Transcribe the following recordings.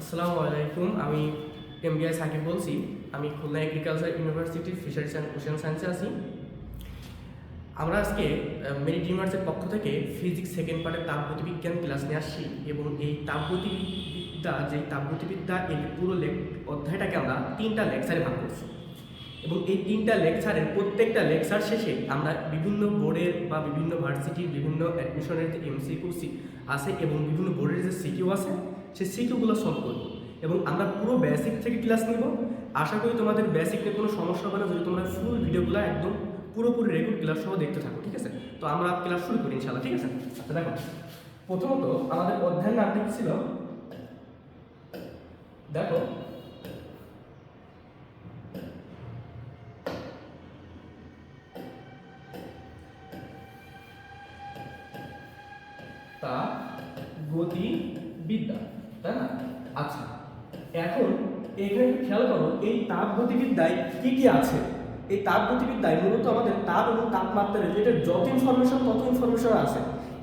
আসসালামু আলাইকুম। আমি এমবিআই সাকিব বলছি। আমি খুলনা এগ্রিকালচার ইউনিভার্সিটির ফিশারিজ অ্যান্ড ওশেন সায়েন্সে আছি। আমরা আজকে মেরিট ইউনিভার্সিটির পক্ষ থেকে ফিজিক্স সেকেন্ড পার্টের তাপগতিবিজ্ঞান ক্লাস নিয়ে আসছি এবং এই তাপগতিবিদ্যা এই পুরো অধ্যায়টাকে আমরা 3টা লেকচারে ভাগ করছি এবং এই 3টা লেকচারের প্রত্যেকটা লেকচার শেষে আমরা বিভিন্ন বোর্ডের বা বিভিন্ন ভার্সিটির বিভিন্ন অ্যাডমিশনের যে এমসিকিউ আছে এবং বিভিন্ন বোর্ডের যে সিকিউ আছে সেই সিকিউগুলো সলভ করব এবং আমরা পুরো বেসিক থেকে ক্লাস নিব। আশা করি তোমাদের বেসিক নিয়ে কোনো সমস্যা হবে না যদি তোমরা ফুল ভিডিওগুলো একদম পুরোপুরি রেগুলার ক্লাস সহ দেখতে থাকো, ঠিক আছে? তো আমরা ক্লাস শুরু করি ইনশাআল্লাহ, ঠিক আছে? আচ্ছা দেখো, প্রথমত আমাদের অধ্যায়ের নামটি ছিল, দেখো তাপগতিবিদ্যা, তাই না? আচ্ছা, এখন এখানে খেয়াল করো এই তাপগতিবিদ্যায় কি কি আছে। এই তাপগতিবিদ্যায় মূলত আমাদের তাপ এবং তাপমাত্রা রিলেটেড যত ইনফরমেশন তত ইনফরমেশন আছে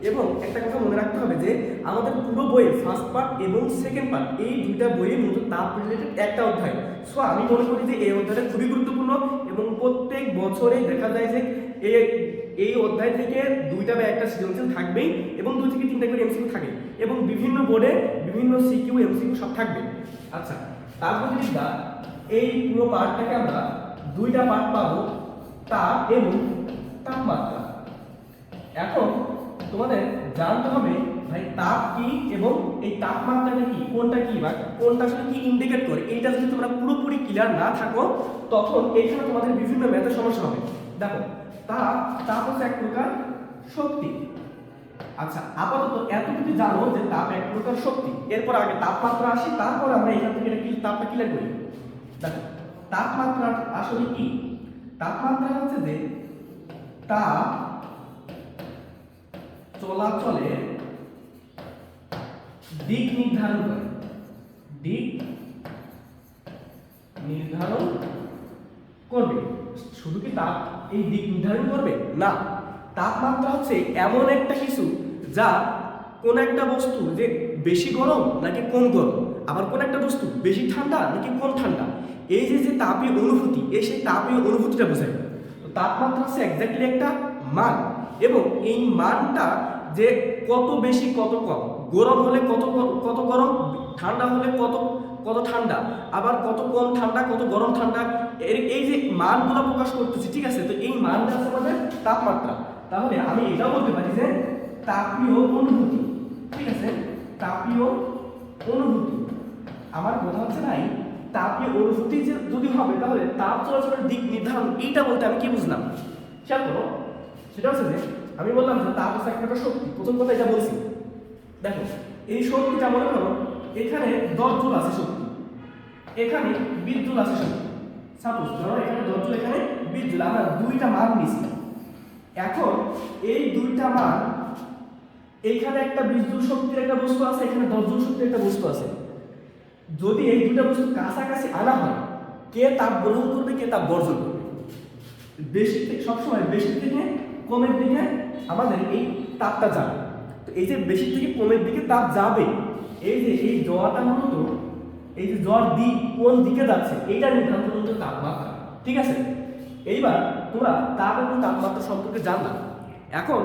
এবং একটা কথা মনে রাখতে হবে যে আমাদের পুরো বইয়ের ফার্স্ট পার্ট এবং সেকেন্ড পার্ট এই দুইটা বইয়ে মূলত তাপ রিলেটেড একটা অধ্যায়। সো আমি মনে করি যে এই অধ্যায়টা খুবই গুরুত্বপূর্ণ এবং প্রত্যেক বছরে দেখা যায় যে এই অধ্যায় থেকে 2টা বা একটা সৃজনশীল থাকবেই এবং 2 থেকে 3টা করে এমসিকিউ থাকে এবং বিভিন্ন বোর্ডে বিভিন্ন সিকিউ এমসিকিউ সব থাকবে। আচ্ছা, তাপগতিবিদ্যা এই পুরো পার্টটাকে আমরা 2টা পার্ট পাবো, তাপ এবং তাপমাত্রা। এখন তোমাদের জানতে হবে ভাই তাপ কি এবং এই তাপমাত্রাটা কি, কোনটা কি বা কোনটা আসলে কি ইন্ডিকেট করে। এইটা যদি তোমরা পুরোপুরি ক্লিয়ার না থাকো তখন এখানে তোমাদের বিভিন্ন ম্যাথের সমস্যা হবে। দেখো, তাপ হচ্ছে এক প্রকার শক্তি। আচ্ছা, আপাতত এতটুকু জানো যে তাপ এক প্রকার শক্তি। এরপর আগে তাপমাত্রা আসি, তারপর আমরা এখান থেকে তাপটা ক্লিয়ার করি। দেখো, তাপমাত্রা আসলে কি? তাপমাত্রা হচ্ছে যে তাপ চলাচলের দিক নির্ধারণ করে। দিক নির্ধারণ করবে। শুধু কি তাপ এই দিক নির্ধারণ করবে? না, তাপমাত্রা হচ্ছে এমন একটা কিছু যা কোন একটা বস্তু যে বেশি গরম নাকি কম গরম, আবার কোন একটা বস্তু বেশি ঠান্ডা নাকি কম ঠান্ডা, এই যে তাপীয় অনুভূতি, এই সেই তাপীয় অনুভূতিটা বোঝায়। তাপমাত্রা হচ্ছে এক্স্যাক্টলি একটা মান এবং এই মানটা যে কত বেশি কত কম, গরম হলে কত কত গরম, ঠান্ডা হলে কত কত ঠান্ডা, আবার কত কম ঠান্ডা কত গরম ঠান্ডা, এই যে মানগুলো প্রকাশ করতেছি, ঠিক আছে? তো এই মানটা আছে আমাদের তাপমাত্রা। তাহলে আমি এটাও বলতে পারি যে তাপীয় অনুভূতি, ঠিক আছে? তাপীয় অনুভূতি আমার কথা হচ্ছে নাই, তাপীয় অনুভূতি যে যদি হবে তাহলে তাপ চলাচলের দিক নির্ধারণ, এইটা বলতে আমি কি বুঝলাম খেয়াল করো। সেটা হচ্ছে যে আমি বললাম যে তাপ হচ্ছে একটা শক্তি, প্রথম কথা এটা বলছি। দেখো, এই শক্তিটা মনে করো এখানে 10 জুল আছে শক্তি, এখানে 20 জুল আছে শক্তি। সাপোজ ধরো এখানে 10 জুল, এখানে 20 জুল, আমরা 2টা মান নিছি। এখন এই 2টা মান, এইখানে একটা 20 জুল শক্তির একটা বস্তু আছে, এখানে 10 জুল শক্তির একটা বস্তু আছে। যদি এই 2টা বস্তু কাছাকাছি আনা হয়, কে তাপ গ্রহণ করবে কে তাপ বর্জন করবে? বেশি থেকে সবসময় বেশি থেকে কমের দিকে আমাদের এই তাপটা যাবে। তো এই যে বেশি থেকে কমের দিকে তাপ যাবে, এই যে এই জ্বরটা মূলত এই যে জ্বর দিক কোন দিকে যাচ্ছে এইটা নির্ধারণ করতে তাপমাত্রা, ঠিক আছে? এইবার তোমরা তাপ এবং তাপমাত্রা সম্পর্কে জানলা। এখন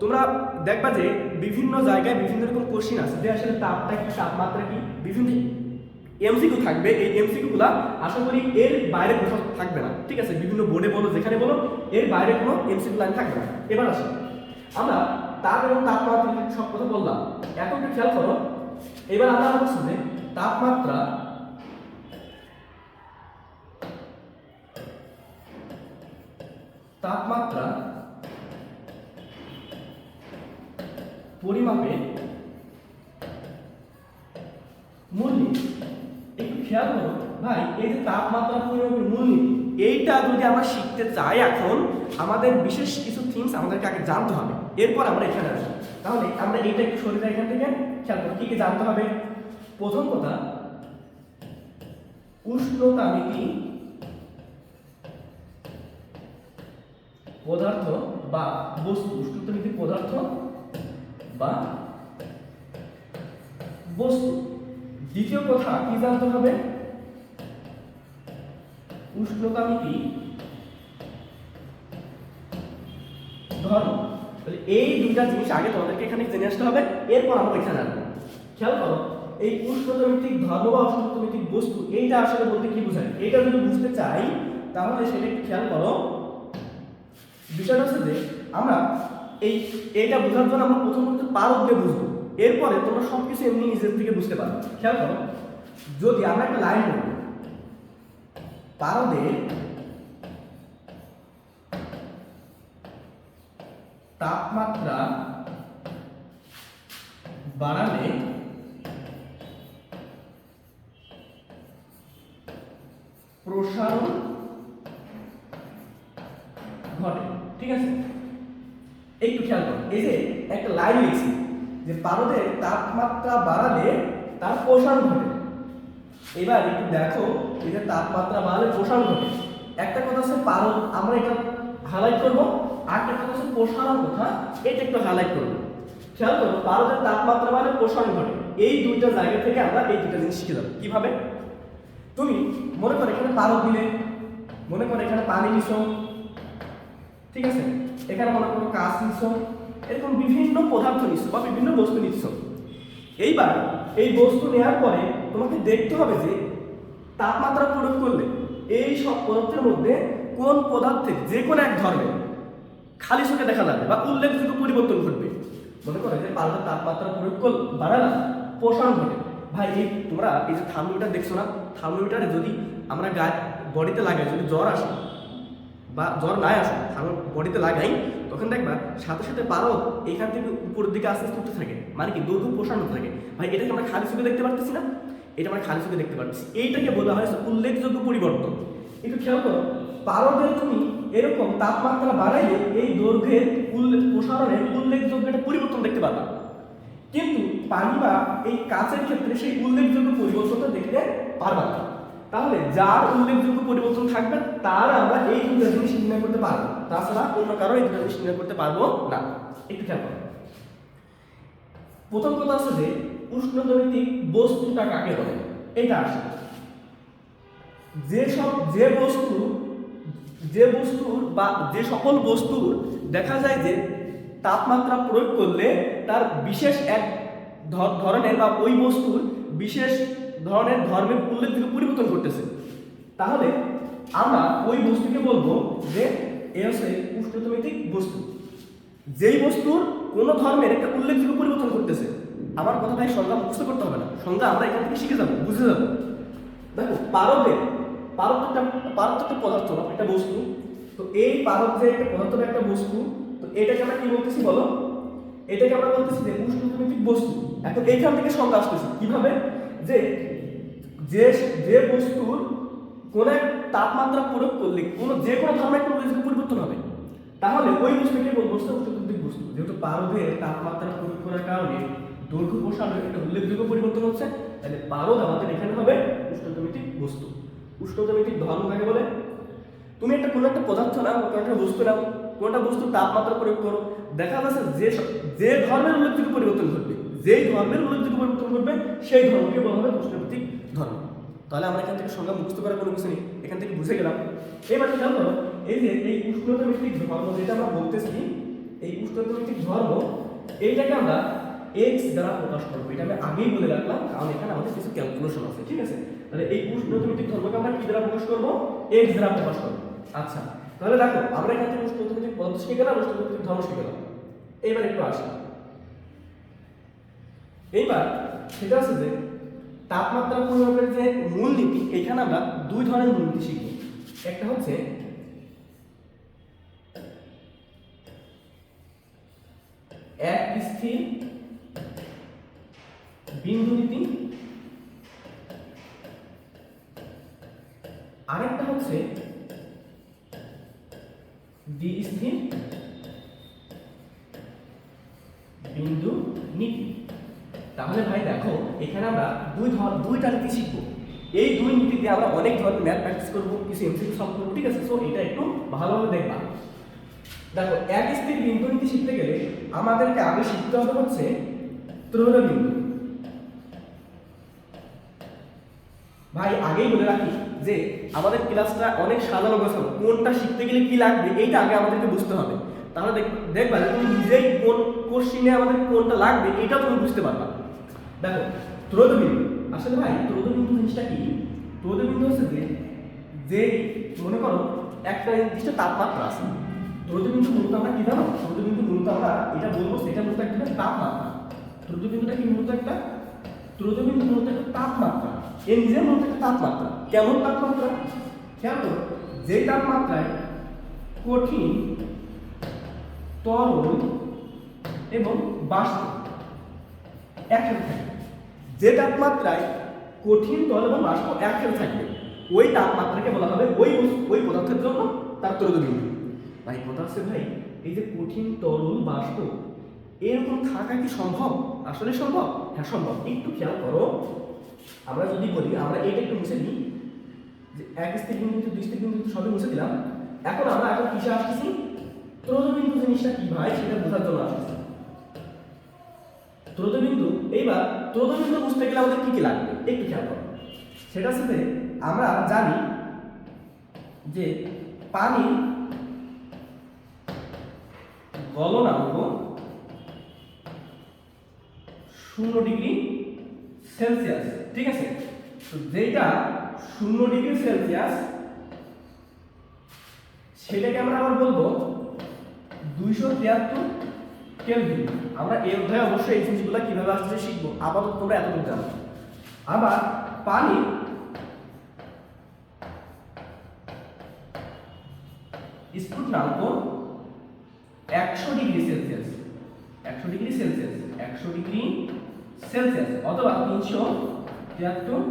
তোমরা দেখবা যে বিভিন্ন জায়গায় বিভিন্ন রকম কোশ্চিন আছে যে আসলে তাপটা কি তাপমাত্রা কি, বিভিন্ন এমসিকিউ থাকবে। এই এমসিকিউ গুলা আশা করি এর বাইরে কোথাও থাকবে না, ঠিক আছে? বিভিন্ন বোর্ডে বলো যেখানে বলো এর বাইরে কোনো এমসিকিউ লাইন থাকবে না। এবার আসি, আমরা তাপ এবং তাপমাত্রা সব কথা বললাম, এখন একটু খেয়াল করো। এবার আমরা বলছি যে তাপমাত্রা তাপমাত্রা পরিমাপের মূলনীতি। একটু খেয়াল করো ভাই, এই যে তাপমাত্রা পরিমাপের মূলনীতি, এইটা যদি আমরা শিখতে চাই এখন আমাদের বিশেষ কিছু থিংস আমাদেরকে আগে জানতে হবে, এরপর আমরা এখানে আসবো। তাহলে আমরা এইটা একটু সরে যাই এখান থেকে। খেয়াল করো কি কি জানতে হবে। প্রথম কথা, উষ্ণতামিতি পদার্থ বা বস্তু, উষ্ণতামিতি পদার্থ বা বস্তু দ্বিতীয় কথা কি জানতে হবে, উষ্ণতামিতি ধর্ম। তাহলে এই দুইটা জিনিস আগে তোমাদেরকে এখানে জেনে আসতে হবে, এরপর আমরা এখানে আসবো। খেয়াল করো, এই উষ্ণতামিতিক ধর্ম বা উষ্ণতামিতিক বস্তু এইটা আসলে বলতে কি বোঝায়, এইটা যদি বুঝতে চাই তাহলে সেটা একটু খেয়াল করো। বিষয়টা হচ্ছে যে আমরা এইটা বোঝার জন্য আমরা প্রথমত পারদ দিয়ে বুঝবো, এরপরে তোমরা সবকিছু এমনি নিজের থেকে বুঝতে পারবে। খেয়াল করো, যদি আমরা একটা লাইন বলবো, পারদের তাপমাত্রা বাড়ালে প্রসারণ ঘটে, ঠিক আছে? একটু খেয়াল করো, এই যে একটা লাইন লিখছি যে পারদের তাপমাত্রা বাড়ালে তার প্রসারণ ঘটে। এবার একটু দেখো, এই যে তাপমাত্রা বাড়ালে প্রসারণ ঘটে, একটা কথা হচ্ছে পারদ, আমরা এটা হাইলাইট করবো, আর একটা কথা হচ্ছে প্রসারণ কথা, এটা একটু হাইলাইট করবো। খেয়াল করো, পারদের তাপমাত্রা বাড়ালে প্রসারণ ঘটে, এই দুইটা জায়গা থেকে আমরা এই দুইটা জিনিস শিখে যাবো। কিভাবে? তুমি মনে করো এখানে পারদ দিলে, মনে করো এখানে পানি নিছো, ঠিক আছে, এখানে মনে করো কাঁচ নিচ্ছ, এরকম বিভিন্ন পদার্থ নিচ্ছ বা বিভিন্ন বস্তু নিচ্ছ। এইবার এই বস্তু নেওয়ার পরে তোমাকে দেখতে হবে যে তাপমাত্রা প্রয়োগ করলে এই সব পদার্থের মধ্যে কোন পদার্থে যে কোনো এক ধর্মের খালি চোখে দেখা যাবে বা উল্লেখযোগ্য পরিবর্তন ঘটবে। মনে করো যে পাল্টা তাপমাত্রা প্রয়োগ বাড়ালাম, প্রসারণ ঘটে। ভাই এই তোমরা এই যে থার্মোমিটার দেখছো না, থার্মোমিটারে যদি আমরা গায়ে বডিতে লাগাই, যদি জ্বর আসে বা জ্বর নাই আসে, বডিতে লাগাই, তখন দেখবা সাথে সাথে পারদ এখান থেকে উপরের দিকে আস্তে আস্তে উঠতে থাকে, মানে কি দৈর্ঘ্য প্রসারণ থাকে। ভাই এটাকে আমরা খালি চোখে দেখতে পারতেছি না, এটা আমরা খালি চোখে দেখতে পাচ্ছি, এইটাকে বলা হয় উল্লেখযোগ্য পরিবর্তন। একটু খেয়াল করো, পারদের তুমি এরকম তাপমাত্রা বাড়াইলে এই দৈর্ঘ্যের প্রসারণের উল্লেখযোগ্য একটা পরিবর্তন দেখতে পাবা, কিন্তু পানি বা এই কাঁচের ক্ষেত্রে সেই উল্লেখযোগ্য পরিবর্তনটা দেখতে পারবা না। তাহলে যার উল্লেখযোগ্য পরিবর্তন থাকবে তার আমরা এই দুটো জিনিস নির্ণয় করতে পারবো, তাছাড়া অন্য কারো এই দুটো জিনিস নির্ণয় করতে পারবো না। একটু খেয়াল করো, প্রথম কথা আছে যে উষ্ণতামিতিক বস্তুটা কাকে বলে, এটা আসে যে বস্তুর বা যে সকল বস্তুর দেখা যায় যে তাপমাত্রা প্রয়োগ করলে তার বিশেষ এক ধরনের বা ওই বস্তুর বিশেষ ধরনের ধর্মের উল্লেখযোগ্য পরিবর্তন করতেছে, তাহলে আমরা ওই বস্তুকে বলবো যে এ হচ্ছে উষ্ণতামিতিক বস্তু। যেই বস্তুর কোনো ধর্মের একটা উল্লেখযোগ্য পরিবর্তন করতেছে, আমার কথাটাই সংজ্ঞা মুখস্থ করতে হবে না, সংজ্ঞা আমরা এখান থেকে শিখে যাবো, বুঝে যাবো। দেখো পারদ একটা পদার্থ, একটা বস্তু। তো এই পারদ যে একটা পদার্থ বা একটা বস্তু, তো এটাকে আমরা কি বলতেছি বলো, এটাকে আমরা বলতেছি যে উষ্ণতামিতিক বস্তু। এখন এইখান থেকে সংজ্ঞা আসতেছে কিভাবে, যে যে বস্তুর কোন এক তাপমাত্রা প্রয়োগ করলে যে কোনো ধর্মের একটা পরিবর্তন হবে, তাহলে ওই বস্তুকে বলবো উষ্ণতামিতিক বস্তু। যেহেতু পারদের তাপমাত্রা প্রয়োগ করার কারণে দৈর্ঘ্য প্রসারণের একটা উল্লেখযোগ্য পরিবর্তন হচ্ছে, তাহলে পারদ আমাদের এখানে হবে উষ্ণতামিতিক বস্তু। উষ্ণতামিতিক ধর্ম কাকে বলে, তুমি কোনো একটা পদার্থ নাও, কোনো একটা বস্তু নাও, কোনটা বস্তুর তাপমাত্রা প্রয়োগ করো, দেখা যাচ্ছে যে ধর্মের উল্লেখযোগ্য পরিবর্তন ঘটবে, যেই ধর্মের উল্লেখযোগ্য পরিবর্তন ঘটবে সেই ধর্মকে বলা হবে উষ্ণতামিতিক ধর্ম। তাহলে আমরা এখান থেকে সংজ্ঞা মুক্ত করার কোনো কিছু নেই, এখান থেকে বুঝে গেলাম। এবার খেয়াল করো, এই যে এই উষ্ণতামিতিক ধর্ম যেটা আমরা বলতেছি, এই উষ্ণতামিতিক ধর্ম এইটাকে আমরা এক্স দ্বারা প্রকাশ করবো। এটা আমি আগেই বলে রাখলাম, কারণ এখানে আমাদের কিছু ক্যালকুলেশন আছে, ঠিক আছে? তাহলে এই উষ্ণতামিতিক ধর্মকে আমরা কি দ্বারা প্রকাশ করবো, এক্স দ্বারা প্রকাশ করবো। আচ্ছা, তাহলে দেখো আমরা এখান থেকে উষ্ণতামিতিক পদার্থ শিখে গেলাম, উষ্ণতামিতিক ধর্ম শিখে গেলাম। এইবার একটু আসি, এইবার সেটা আছে যে তাপমাত্রা পরিমাপের যে মূলনীতি, এখানে আমরা দুই ধরনের মূলনীতি শিখব। একটা হচ্ছে এক স্থির বিন্দু নীতি, আরেকটা হচ্ছে দ্বি-স্থির বিন্দু নীতি। তাহলে ভাই দেখো এখানে আমরা দুইটা নীতি শিখবো। এই দুই নীতি দিয়ে আমরা অনেক ধরনের ম্যাথ প্র্যাকটিস করবো, কিছু এমসিকিউ সলভ করবো, ঠিক আছে? সো এটা একটু ভালোভাবে দেখবা। দেখো এক স্থির বিন্দু নীতি শিখতে গেলে আমাদেরকে আগে শিখতে হবে হচ্ছে ত্রৈধ বিন্দু। ভাই আগেই বলে রাখি যে আমাদের ক্লাসটা অনেক সাজানো গোছানো, কোনটা শিখতে গেলে কি লাগবে এইটা আগে আমাদেরকে বুঝতে হবে। তাহলে দেখবা যে তুমি নিজেই কোন কোশ্চিনে আমাদের কোনটা লাগবে এটা তুমি বুঝতে পারবা। দেখো ত্রোধবিন্দু, আসলে ভাই ত্রোধবিন্দু জিনিসটা কি? ত্রোধবিন্দু হচ্ছে যে মনে করো একটা নির্দিষ্ট তাপমাত্রা আছে। ত্রোধবিন্দু মূলত আমরা কি জানো? ত্রোধবিন্দু মূলত আমরা এটা বলবো সেটা মূলত একটা তাপমাত্রা। ত্রোধবিন্দুটা কি মূলত একটা তাপমাত্রা, এর নিজের মধ্যে একটা তাপমাত্রা। কেমন তাপমাত্রা? খেয়াল করো, যে তাপমাত্রায় কঠিন, তরল এবং বাষ্প একসাথে থাকবে, যে তাপমাত্রায় কঠিন, তরল এবং বাষ্প একসাথে থাকবে ওই তাপমাত্রাকে বলা হবে ওই পদার্থের জন্য তার ত্রোধবিন্দু। ভাই কথা আছে ভাই, এই যে কঠিন, তরল, বাষ্প এরকম থাকা কি সম্ভব? আসলে সম্ভব? হ্যাঁ সম্ভব। একটু খেয়াল করো, আমরা যদি বলি, আমরা এটা একটু মুছে দিই যে এক স্থির বিন্দু, দুই স্থির বিন্দু সবই মুছে দিলাম। এখন আমরা এখন কিসে আসতেছি? ত্রোধবিন্দু জিনিসটা কি ভাই সেটা বোঝার জন্য আসতেছি। ত্রোধবিন্দু, এইবার ত্রোধবিন্দু বুঝতে গেলে আমাদের কি কি লাগবে একটু খেয়াল করো। সেটা হচ্ছে যে আমরা জানি যে পানি গলনাঙ্ক 0 ডিগ্রি সেলসিয়াস, ঠিক আছে? তো যেটা 0 ডিগ্রি সেলসিয়াস সেটাকে আমরা আবার বলবো 273 কেলভিন। আমরা এই অধ্যায়ে অবশ্যই এই জিনিসগুলো কিভাবে আসছে শিখবো, আপাতত তোমরা এতটুকু জানো। আবার পানি স্ফুটনাঙ্ক 100 degree Celsius, 100 degree Celsius, 100 degree Celsius অথবা 373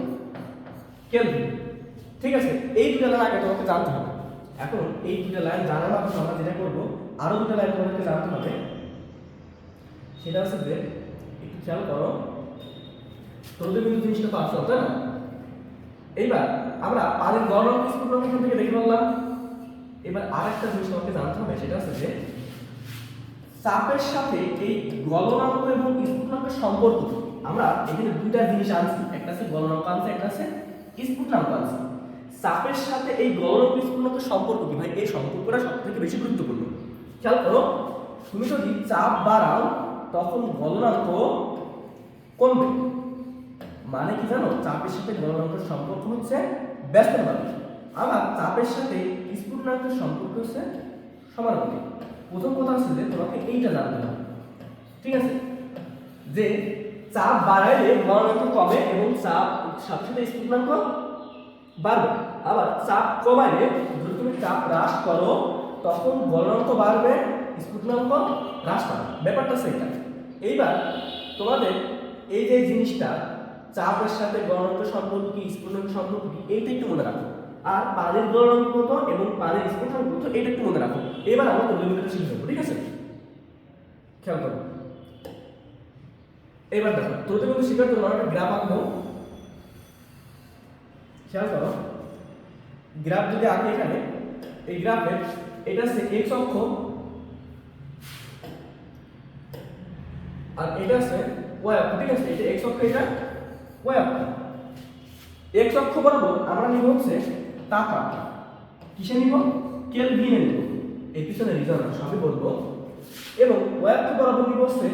কেলভিন, ঠিক আছে? এই দুটো লাইন আগে তোমাকে জানতে হবে। এখন এই দুটো লাইন জানার মাধ্যমে আমরা যেটা করবো, আরো দুটো লাইন তোমাদেরকে জানতে হবে। সেটা হচ্ছে যে একটু খেয়াল করো, ত্রোধবিন্দু জিনিসটা তো আসল, তাই না? এইবার আমরা পানির গলনাঙ্ক স্ফুটনাঙ্ক এখান থেকে দেখে বললাম। এবার আরেকটা জিনিস তোমাকে জানতে হবে, সেটা হচ্ছে যে চাপের সাথে এই গলনাঙ্ক এবং স্ফুটনাঙ্কের সম্পর্ক। আমরা এখানে দুইটা জিনিস আনছি, একটা আছে গলনাঙ্ক আনছি, একটা আছে স্ফুটনাঙ্ক আনছি। চাপের সাথে এই গলনাঙ্ক স্ফুটনাঙ্কের সম্পর্ক কি ভাই? এই সম্পর্কটা সবথেকে বেশি গুরুত্বপূর্ণ। খেয়াল করো, তুমি যদি চাপ বাড়াও তখন গলনাঙ্ক কমবে। মানে কি জানো? চাপের সাথে গলনাঙ্কের সম্পর্ক হচ্ছে ব্যস্তানুপাতিক, আবার চাপের সাথে স্ফুটনাঙ্কের সম্পর্ক হচ্ছে সমানুপাতিক। প্রথম কথা হচ্ছে যে তোমাকে এইটা জানতে হবে, ঠিক আছে? যে চাপ বাড়াইলে গলনাঙ্ক কমে এবং চাপ সাথে সাথে স্ফুটনাঙ্ক বাড়বে। আবার চাপ কমাইলে, যদি তুমি চাপ হ্রাস করো তখন গলনাঙ্ক বাড়বে, স্ফুটনাঙ্ক হ্রাস পাবে। ব্যাপারটা সেটা। এইবার তোমাদের এই যে জিনিসটা চাপের সাথে গলনাঙ্কের সম্পর্ক কি, স্ফুটনাঙ্কের সম্পর্ক কি, এইটা একটু মনে রাখো। আর পানির গলনাঙ্ক কত এবং পানির স্ফুটনাঙ্ক কত এটা একটু মনে রাখো। এবার আমরা ত্রোধবিন্দুটা শিখে নেবো, ঠিক আছে? খেয়াল করো, এবার দেখো ত্রোধবিন্দু শেখার জন্য একটা গ্রাফ আঁকবো। খেয়াল করো, গ্রাফ যদি আঁকি এখানে, এই গ্রাফে এটা হচ্ছে এক্স অক্ষ আর এটা হচ্ছে ওয়াই অক্ষ, ঠিক আছে? এটা এক্স অক্ষ, এটা ওয়াই অক্ষ। এক্স অক্ষ বরাবর আমরা নিব হচ্ছে তাপমাত্রা, কিসে নিব? কেলভিনে নিব। এই পিছনে রিজন সবই বলবো। এবং ওয়াই অক্ষ বরাবর নিব হচ্ছে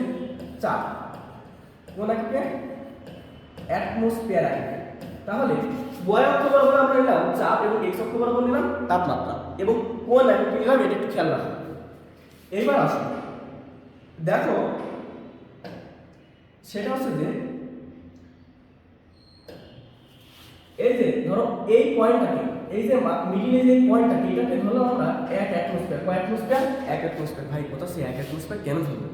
চাপ, কোন এককে? অ্যাটমোস্ফিয়ার এককে। তাহলে ওয়াই অক্ষ বরাবর আমরা নিলাম চাপ এবং এক্স অক্ষ বরাবর নিলাম তাপমাত্রা, এবং কোন এককে নিলাম এটা একটু খেয়াল রাখো। এইবার আসো দেখো, সেটা হচ্ছে যে এই যে ধরো এই পয়েন্টটাকে, এই যে মিডিলে যে পয়েন্টটাকে, এটাকে ধরলাম আমরা 1 অ্যাটমোস্ফিয়ার। কয় অ্যাটমোস্ফিয়ার? 1 অ্যাটমোস্ফিয়ার। ভাই কথা সে 1 অ্যাটমোস্ফিয়ার কেন ধরবো?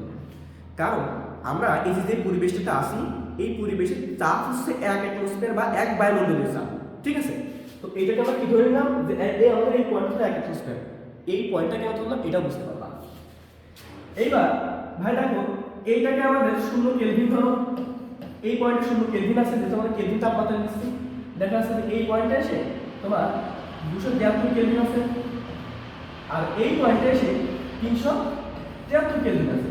কারণ আমরা এই যে পরিবেশটাতে আসি, এই পরিবেশের চাপ হচ্ছে 1 অ্যাটমোস্ফিয়ার বা 1 বায়ুমণ্ডলের চাপ, ঠিক আছে? তো এইটাকে আমরা কি ধরে নিলাম যে এই আমাদের এই পয়েন্টটা 1 অ্যাটমোস্ফিয়ার। এই পয়েন্টটা কেন ধরলাম এটা বুঝতে পারলাম। এইবার ভাই দেখো, এইটাকে আমাদের 0 কেলভিন ধরো, এই পয়েন্টে 0 কেলভিন আছে, যেটা আমরা কেলভিন তাপমাত্রা নিচ্ছি। দেখা যাচ্ছে যে এই পয়েন্টে এসে তোমার 273 কেলভিন আছে, আর এই পয়েন্টে এসে 373 কেলভিন আছে।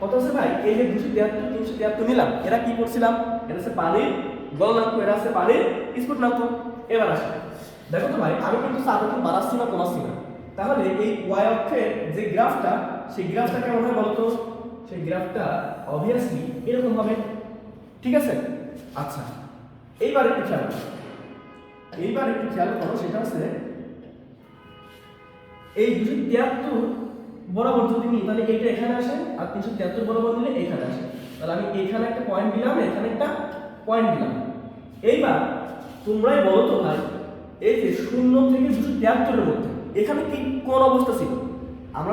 কত আছে ভাই? এই যে 273 373 নিলাম, এরা কি করছিলাম? এটা হচ্ছে পানির গলনাঙ্ক, এর আছে পানির স্ফুটনাঙ্ক। এবার আসে দেখো তো ভাই, আমি কিন্তু চাপকে বাড়াচ্ছি না কমাচ্ছি না, তাহলে এই ওয়াই অক্ষের যে গ্রাফটা, সেই গ্রাফটা কেমন হয় বলতো? সেই গ্রাফটা অবভিয়াসলি এরকম হবে, ঠিক আছে? আচ্ছা, এইবার একটু খেয়াল করো, সেটা হচ্ছে এই 273 বরাবর যদি নিই তাহলে এইটা এখানে আসে, আর 373 বরাবর নিলে এখানে আসে। তাহলে আমি এখানে একটা পয়েন্ট দিলাম, এখানে একটা পয়েন্ট দিলাম। এইবার তোমরাই বলো তো ভাই, এই যে 0 থেকে 273 এর মধ্যে এখানে কি কোন অবস্থা ছিল? আমরা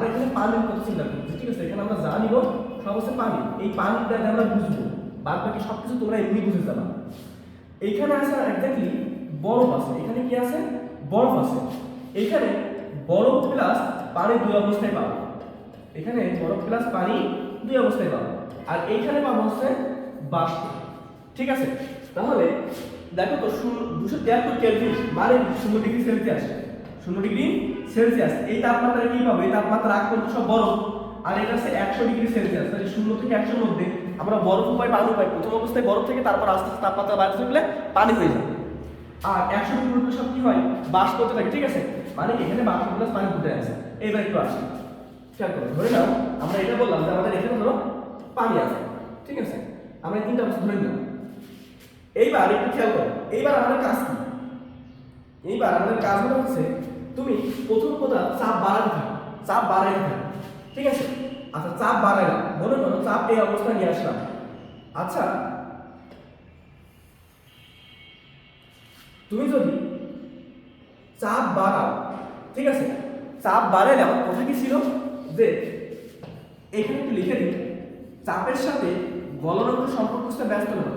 এখানে পানির কথা চিন্তা করছি, ঠিক আছে? এখানে আমরা যা নিব সব হচ্ছে পানি। এই পানিটা আমরা বুঝবো, বাদ বাকি সবকিছু তোমরা এমনি বুঝে যাবা। এইখানে আছে এক্স্যাক্টলি বরফ আছে, এখানে কি আছে? বরফ আছে। এখানে বরফ প্লাস পানি দুই অবস্থায় পাবো, এখানে বরফ প্লাস পানি দুই অবস্থায় পাবো, আর এইখানে পাবো হচ্ছে বাষ্প, ঠিক আছে? তাহলে দেখো তো 273 কেলভিন মানে 0 ডিগ্রি সেলসিয়াস, 0 ডিগ্রি সেলসিয়াস। এই তাপমাত্রা কি পাবো? এই তাপমাত্রা আগ পর্যন্ত সব বরফ, আর এটা হচ্ছে 100 ডিগ্রি সেলসিয়াস। তাহলে 0 থেকে 100 এর মধ্যে আমরা বরফ পাই, পানি পাই। প্রথম অবস্থায় বরফ থেকে তারপর আস্তে আস্তে তাপমাত্রা বাড়তে থাকলে পানি হয়ে যায়। আর 100 ডিগ্রির উপরে সব কি হয়? বাষ্প হতে থাকে, ঠিক আছে? মানে এখানে বাষ্প প্লাস পানি দুটোই আছে। এইবার একটু আসি, খেয়াল করো, ধরে নাও আমরা এটা বললাম যে আমাদের এখানে ধরো পানি আছে, ঠিক আছে? আমরা তিনটা অবস্থা ধরে নিলাম। এইবার একটু খেয়াল করো, এইবার আমাদের কাজ কি? এইবার আমাদের কাজ হচ্ছে তুমি প্রথম কথা চাপ বাড়াতে থাকো, ঠিক আছে? আচ্ছা, চাপ বাড়াইলাম, মনে করো চাপ এই অবস্থায় নিয়ে আসলাম। আচ্ছা, তুমি যদি চাপ বাড়াও, ঠিক আছে? চাপ বাড়াইলে আমার কথা কি ছিল যে এখানে একটু লিখে দিই, চাপের সাথে গলনাঙ্ক সম্পর্ক হচ্ছে ব্যস্ত হবে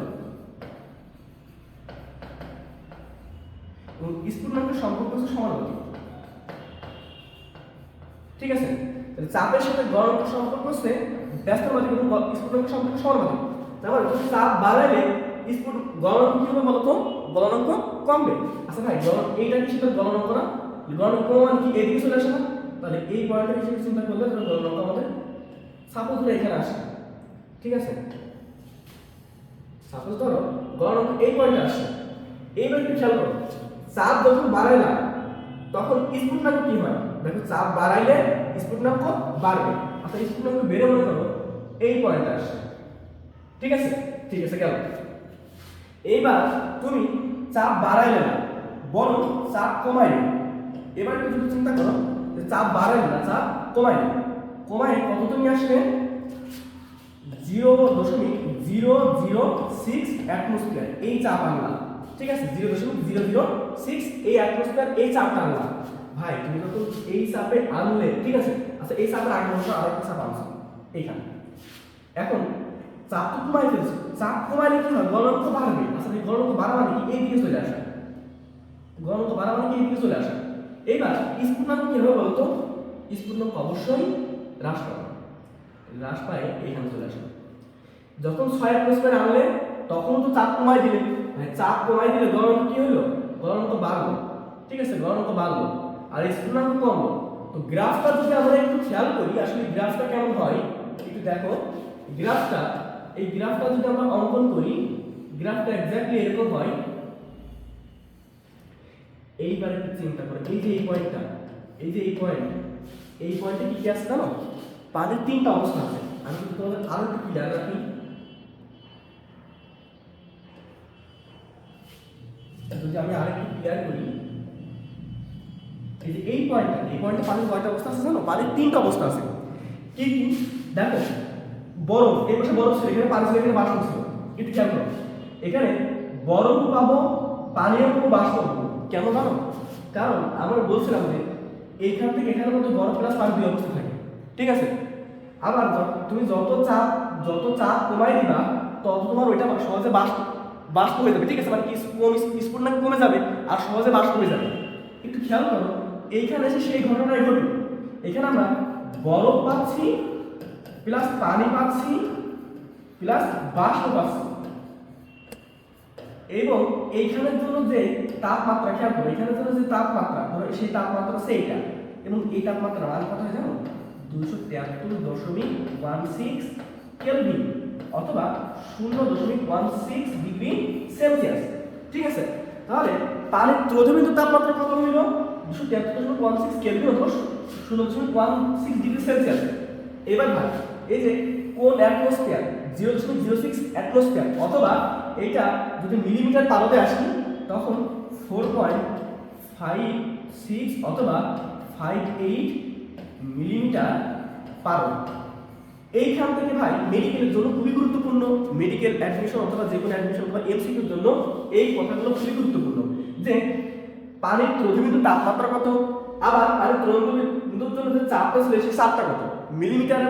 এবং স্ফুটনাঙ্কের সম্পর্ক হচ্ছে সমানুপাতিক, ঠিক আছে? চাপের সাথে গলনাঙ্ক সম্পর্ক হচ্ছে ব্যস্তমাত্রিক এবং স্ফুটনাঙ্কের সম্পর্ক সমানুপাতিক। তারপরে তুমি চাপ বাড়াইলে গলনাঙ্ক কি হবে বলতো? গলনাঙ্ক কমবে। আচ্ছা ভাই, এইটা কি সেটা গলনাঙ্ক না? গলনাঙ্ক মানে কি এদিকে চলে আসে না? তাহলে এই পয়েন্টটা হিসেবে চিন্তা করলে তাহলে গলনাঙ্ক আমাদের সাপোজ ধরো এখানে আসে, ঠিক আছে? সাপোজ ধরো গলনাঙ্ক এই পয়েন্টে আসে। এইবার একটু খেয়াল করো, চাপ যখন বাড়াইলাম তখন স্ফুটনাঙ্ক কি হয়? দেখো, চাপ বাড়াইলে স্ফুটনাঙ্ক বাড়বে। আচ্ছা, স্ফুটনাঙ্ক বেড়ে মনে করো এই পয়েন্টে আসে, ঠিক আছে? গেল। এইবার তুমি চাপ বাড়াইলে না, বরং চাপ কমাইলে। এবার একটু যদি চিন্তা করো যে চাপ বাড়াইলে না, চাপ কমাইলে, কত তুমি আসবে? 0.006 অ্যাটমসফিয়ার এই চাপ আনলাম, ঠিক আছে? 0.006 এই অ্যাটমসফিয়ার এই চাপটা আনলাম। ভাই তুমি যখন এই চাপে আনলে, ঠিক আছে? আচ্ছা, এই চাপের আগে বছর আরেকটা চাপ আনছো এইখানে। এখন চাপ তো কমাই ফেলছে, চাপ কমাইলে কি হয়? গলনাঙ্ক বাড়বে। আচ্ছা, এই গলনাঙ্ক বাড়া মানে কি? এই দিকে চলে আসে, গলনাঙ্ক বাড়া মানে কি? এই দিকে চলে আসে। এইবার স্ফুটনাঙ্ক কি হবে বলতো? স্ফুটনাঙ্ক অবশ্যই হ্রাস পাবে, হ্রাস পায় এইখানে চলে আসে। যখন 6 অ্যাটমসফিয়ার আনলে তখন তো চাপ কমাই দিলে, চাপ কমাই দিলে গলনাঙ্ক কি হলো? গলনাঙ্ক বাড়লো, ঠিক আছে? গলনাঙ্ক বাড়লো আর স্ফুটনাঙ্ক কমলো। তো গ্রাফটা যদি আমরা একটু খেয়াল করি, আসলে গ্রাফটা কেমন হয় একটু দেখো। এই গ্রাফটা যদি আমরা অঙ্কন করি, গ্রাফটা এক্স্যাক্টলি এরকম হয়। এইবার একটু চিন্তা করো, এই যে এই পয়েন্টটা, এই পয়েন্টে কি আছে জানো? পানির তিনটা অবস্থা আছে। আমি কিন্তু তোমাদের আরো একটু ক্লিয়ার রাখি, যদি আমি আরেকটু ক্লিয়ার করি, এই যে এই পয়েন্টে পানির কয়টা অবস্থা আছে জানো? পানির তিনটা অবস্থা আছে। কি কি দেখো, বরফ, এই পাশে বরফ ছিল, এখানে পানি ছিল, এখানে বাষ্প ছিল। একটু খেয়াল করো, এখানে বরফ পাবো, পানিও পাবো, বাষ্প পাবো। কেন জানো? কারণ আমরা বলছিলাম যে এইখান থেকে এখানের মধ্যে বরফ প্লাস পানি দুই অবস্থা থাকে, ঠিক আছে? আবার তুমি যত চাপ কমাই দিবা তত তোমার ওইটা সহজে বাষ্প হয়ে যাবে, ঠিক আছে? মানে কি স্ফুটনাঙ্ক কমে যাবে আর সহজে বাষ্প হয়ে যাবে। একটু খেয়াল করো, এইখানে এসে সেই ঘটনাই ঘটবে। এখানে আমরা বরফ পাচ্ছি প্লাস পানি পাচ্ছি প্লাস বাষ্প পাচ্ছি, এবং এইখানের জন্য যে তাপমাত্রা, খেয়াল করো, এখানের জন্য যে তাপমাত্রা, ধরো সেই তাপমাত্রা হচ্ছে এইটা, এবং এই তাপমাত্রা মান কত হয় জানো? 273.16 কেলভিন, অথবা 0.16 ডিগ্রি সেলসিয়াস। ঠিক আছে, তাহলে পানির দ্রবীভূত তাপমাত্রা কত হইল? 273.16 কেলভিন অথবা 0.16 ডিগ্রি সেলসিয়াস। এবার ভাই এই যে কোন অ্যাটমসফিয়ার 0.06 অ্যাটমসফিয়ার, অথবা এইটা যদি মিলিমিটার পারদে আসি তখন 4.56 অথবা 58 মিলিমিটার পারদ। এইখান থেকে ভাই মেডিকেলের জন্য খুবই গুরুত্বপূর্ণ, মেডিকেল অ্যাডমিশন অথবা যে কোনো অ্যাডমিশন অথবা এমসিকিউর জন্য এই কথাগুলো খুবই গুরুত্বপূর্ণ যে পানির দ্রবীভূত তাপমাত্রা কত, আবার পানির দ্রবীভূতর জন্য যে চাপটা ছিল সেই চাপটা কত, মিলিমিটারে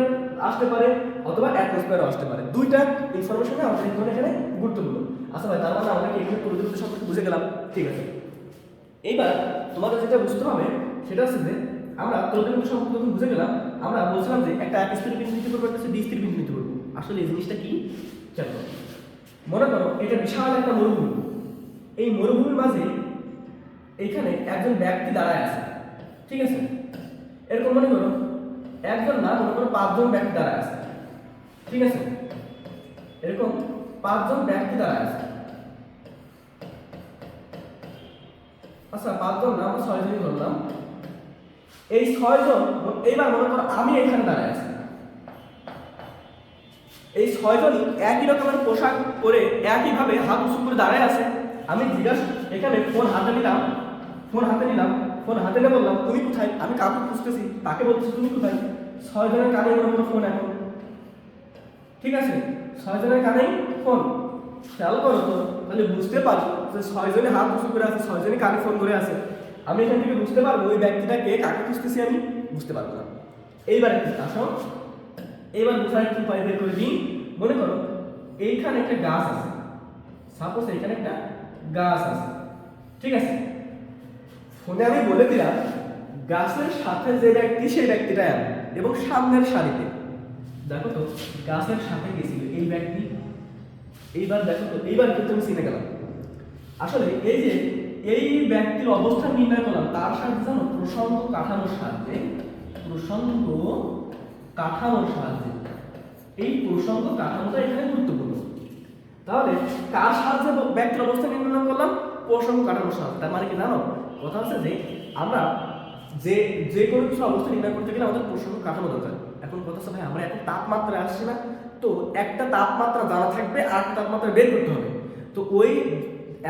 আসতে পারে অথবা অ্যাটমসফিয়ারে আসতে পারে। দুইটা ইনফরমেশন আমাদের এখানে গুরুত্বপূর্ণ। আচ্ছা ভাই, তার মানে আমরা কি এখানে দ্রবীভূত সম্পর্কে বুঝে গেলাম? ঠিক আছে, এইবার তোমাদের যেটা বুঝতে হবে সেটা হচ্ছে যে আমরা দ্রবীভূত সম্পর্কে যখন বুঝে গেলাম, আমরা বলছিলাম যে একটা একস্থির বিন্দু নিতে পারবো, একটা দ্বিস্থির বিন্দু নিতে পারবো। আসলে এই জিনিসটা কি চলো মনে করো, এটা বিশাল একটা মরুভূমি। এই মরুভূমির মাঝে এইখানে একজন ব্যক্তি দাঁড়ায় আছে। ঠিক আছে, এরকম মনে করো একজন না, মনে করো 5 জন ব্যক্তি দাঁড়ায় আছে। ঠিক আছে, এরকম 5 জন ব্যক্তি দাঁড়ায় আছে। আচ্ছা 5 জন না, আমরা 6 জনই ধরলাম। এই 6 জন, এইবার মনে করো আমি এখানে দাঁড়ায় আছি। এই 6 জনই একই রকমের পোশাক পরে একইভাবে হাত উঁচু করে দাঁড়ায় আছে। আমি জিজ্ঞাসা এখানে ফোন হাতে নিয়ে বললাম তুমি কোথায়? আমি কাউকে খুঁজতেছি, তাকে বলছি তুমি কোথায়? 6 জনের কানেই মনে করো ফোন এখন। ঠিক আছে, 6 জনের কানেই ফোন। খেয়াল করো তো, তাহলে বুঝতে পারবো যে 6 জনে হাত উঁচু করে আছে, 6 জনে কানে ফোন ধরে আছে। আমি এখান থেকে বুঝতে পারবো ওই ব্যক্তিটা কে, কাকে খুঁজতেছি আমি বুঝতে পারবো না। এইবার একটু আসো, এইবার বোঝার একটু উপায় বের করে দিই। মনে করো এইখানে একটা গাছ আছে, সাপোজ এইখানে একটা গাছ আছে। ঠিক আছে, ফোনে আমি বলে দিলাম গাছের সাথে যে ব্যক্তি সেই ব্যক্তিটা এবং সামনের সারিতে দেখো তো গাছের সাথে গেছিল এই ব্যক্তি। এইবার দেখো তো, এইবার কিন্তু আমি চিনে গেলাম। আসলে এই যে এই ব্যক্তির অবস্থান নির্ণয় করলাম তার সাথে জানো প্রসঙ্গ কাঠামোর সাহায্যে, এই প্রসঙ্গ কাঠামোটা এখানে গুরুত্বপূর্ণ। তাহলে কার সাহায্যে ব্যক্তির অবস্থান নির্ণয় করলাম? প্রসঙ্গ কাঠামোর সাহায্যে। তার মানে কি জানো, কথা হচ্ছে যে আমরা যে কোনো কিছু অবস্থা নির্ণয় করতে গেলে আমাদের প্রসঙ্গ কাঠামো দরকার। এখন কথা হচ্ছে ভাই আমরা এখন তাপমাত্রা আসছে না, তো একটা তাপমাত্রা জানা থাকবে আর একটা তাপমাত্রা বের করতে হবে। তো ওই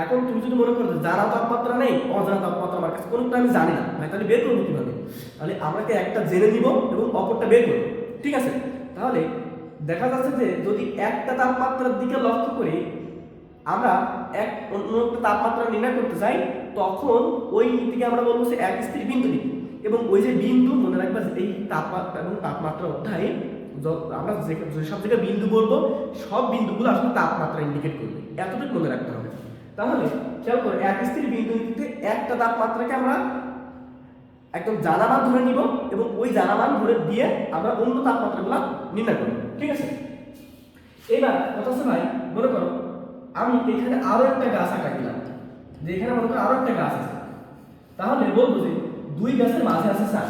এখন তুমি যদি মনে করো জানা তাপমাত্রা নেই, অজানা তাপমাত্রা আমার কাছে কোনটা আমি জানি না ভাই, তাহলে বের করবো কিভাবে? তাহলে আমাকে একটা জেনে নিব এবং অপরটা বের করবো। ঠিক আছে, তাহলে দেখা যাচ্ছে যে যদি একটা তাপমাত্রার দিকে লক্ষ্য করে আমরা অন্য একটা তাপমাত্রা নির্ণয় করতে চাই, তখন ওই নীতিকে আমরা বলবো যে এক স্থির বিন্দু নীতি। এবং ওই যে বিন্দু মনে রাখবা, এই তাপমাত্রা এবং তাপমাত্রা অধ্যায়ে আমরা যেসব জায়গায় বিন্দু বলবো সব বিন্দুগুলো আসলে তাপমাত্রা ইন্ডিকেট করবে, এতটুকু মনে রাখতে হবে। তাহলে খেয়াল করো এক স্থির বিন্দু নীতিতে একটা তাপমাত্রাকে আমরা একদম জানা মান ধরে নিব এবং ওই জানা মান ধরে দিয়ে আমরা অন্য তাপমাত্রাগুলো নির্ণয় করব। ঠিক আছে, এবার কথা হচ্ছে ভাই মনে করো আমি এখানে আরো একটা গাছ আঁকা দিলাম, যে এখানে মনে করো আরো একটা গাছ আছে। তাহলে বলবো যে দুই গাছের মাঝে আছে 4,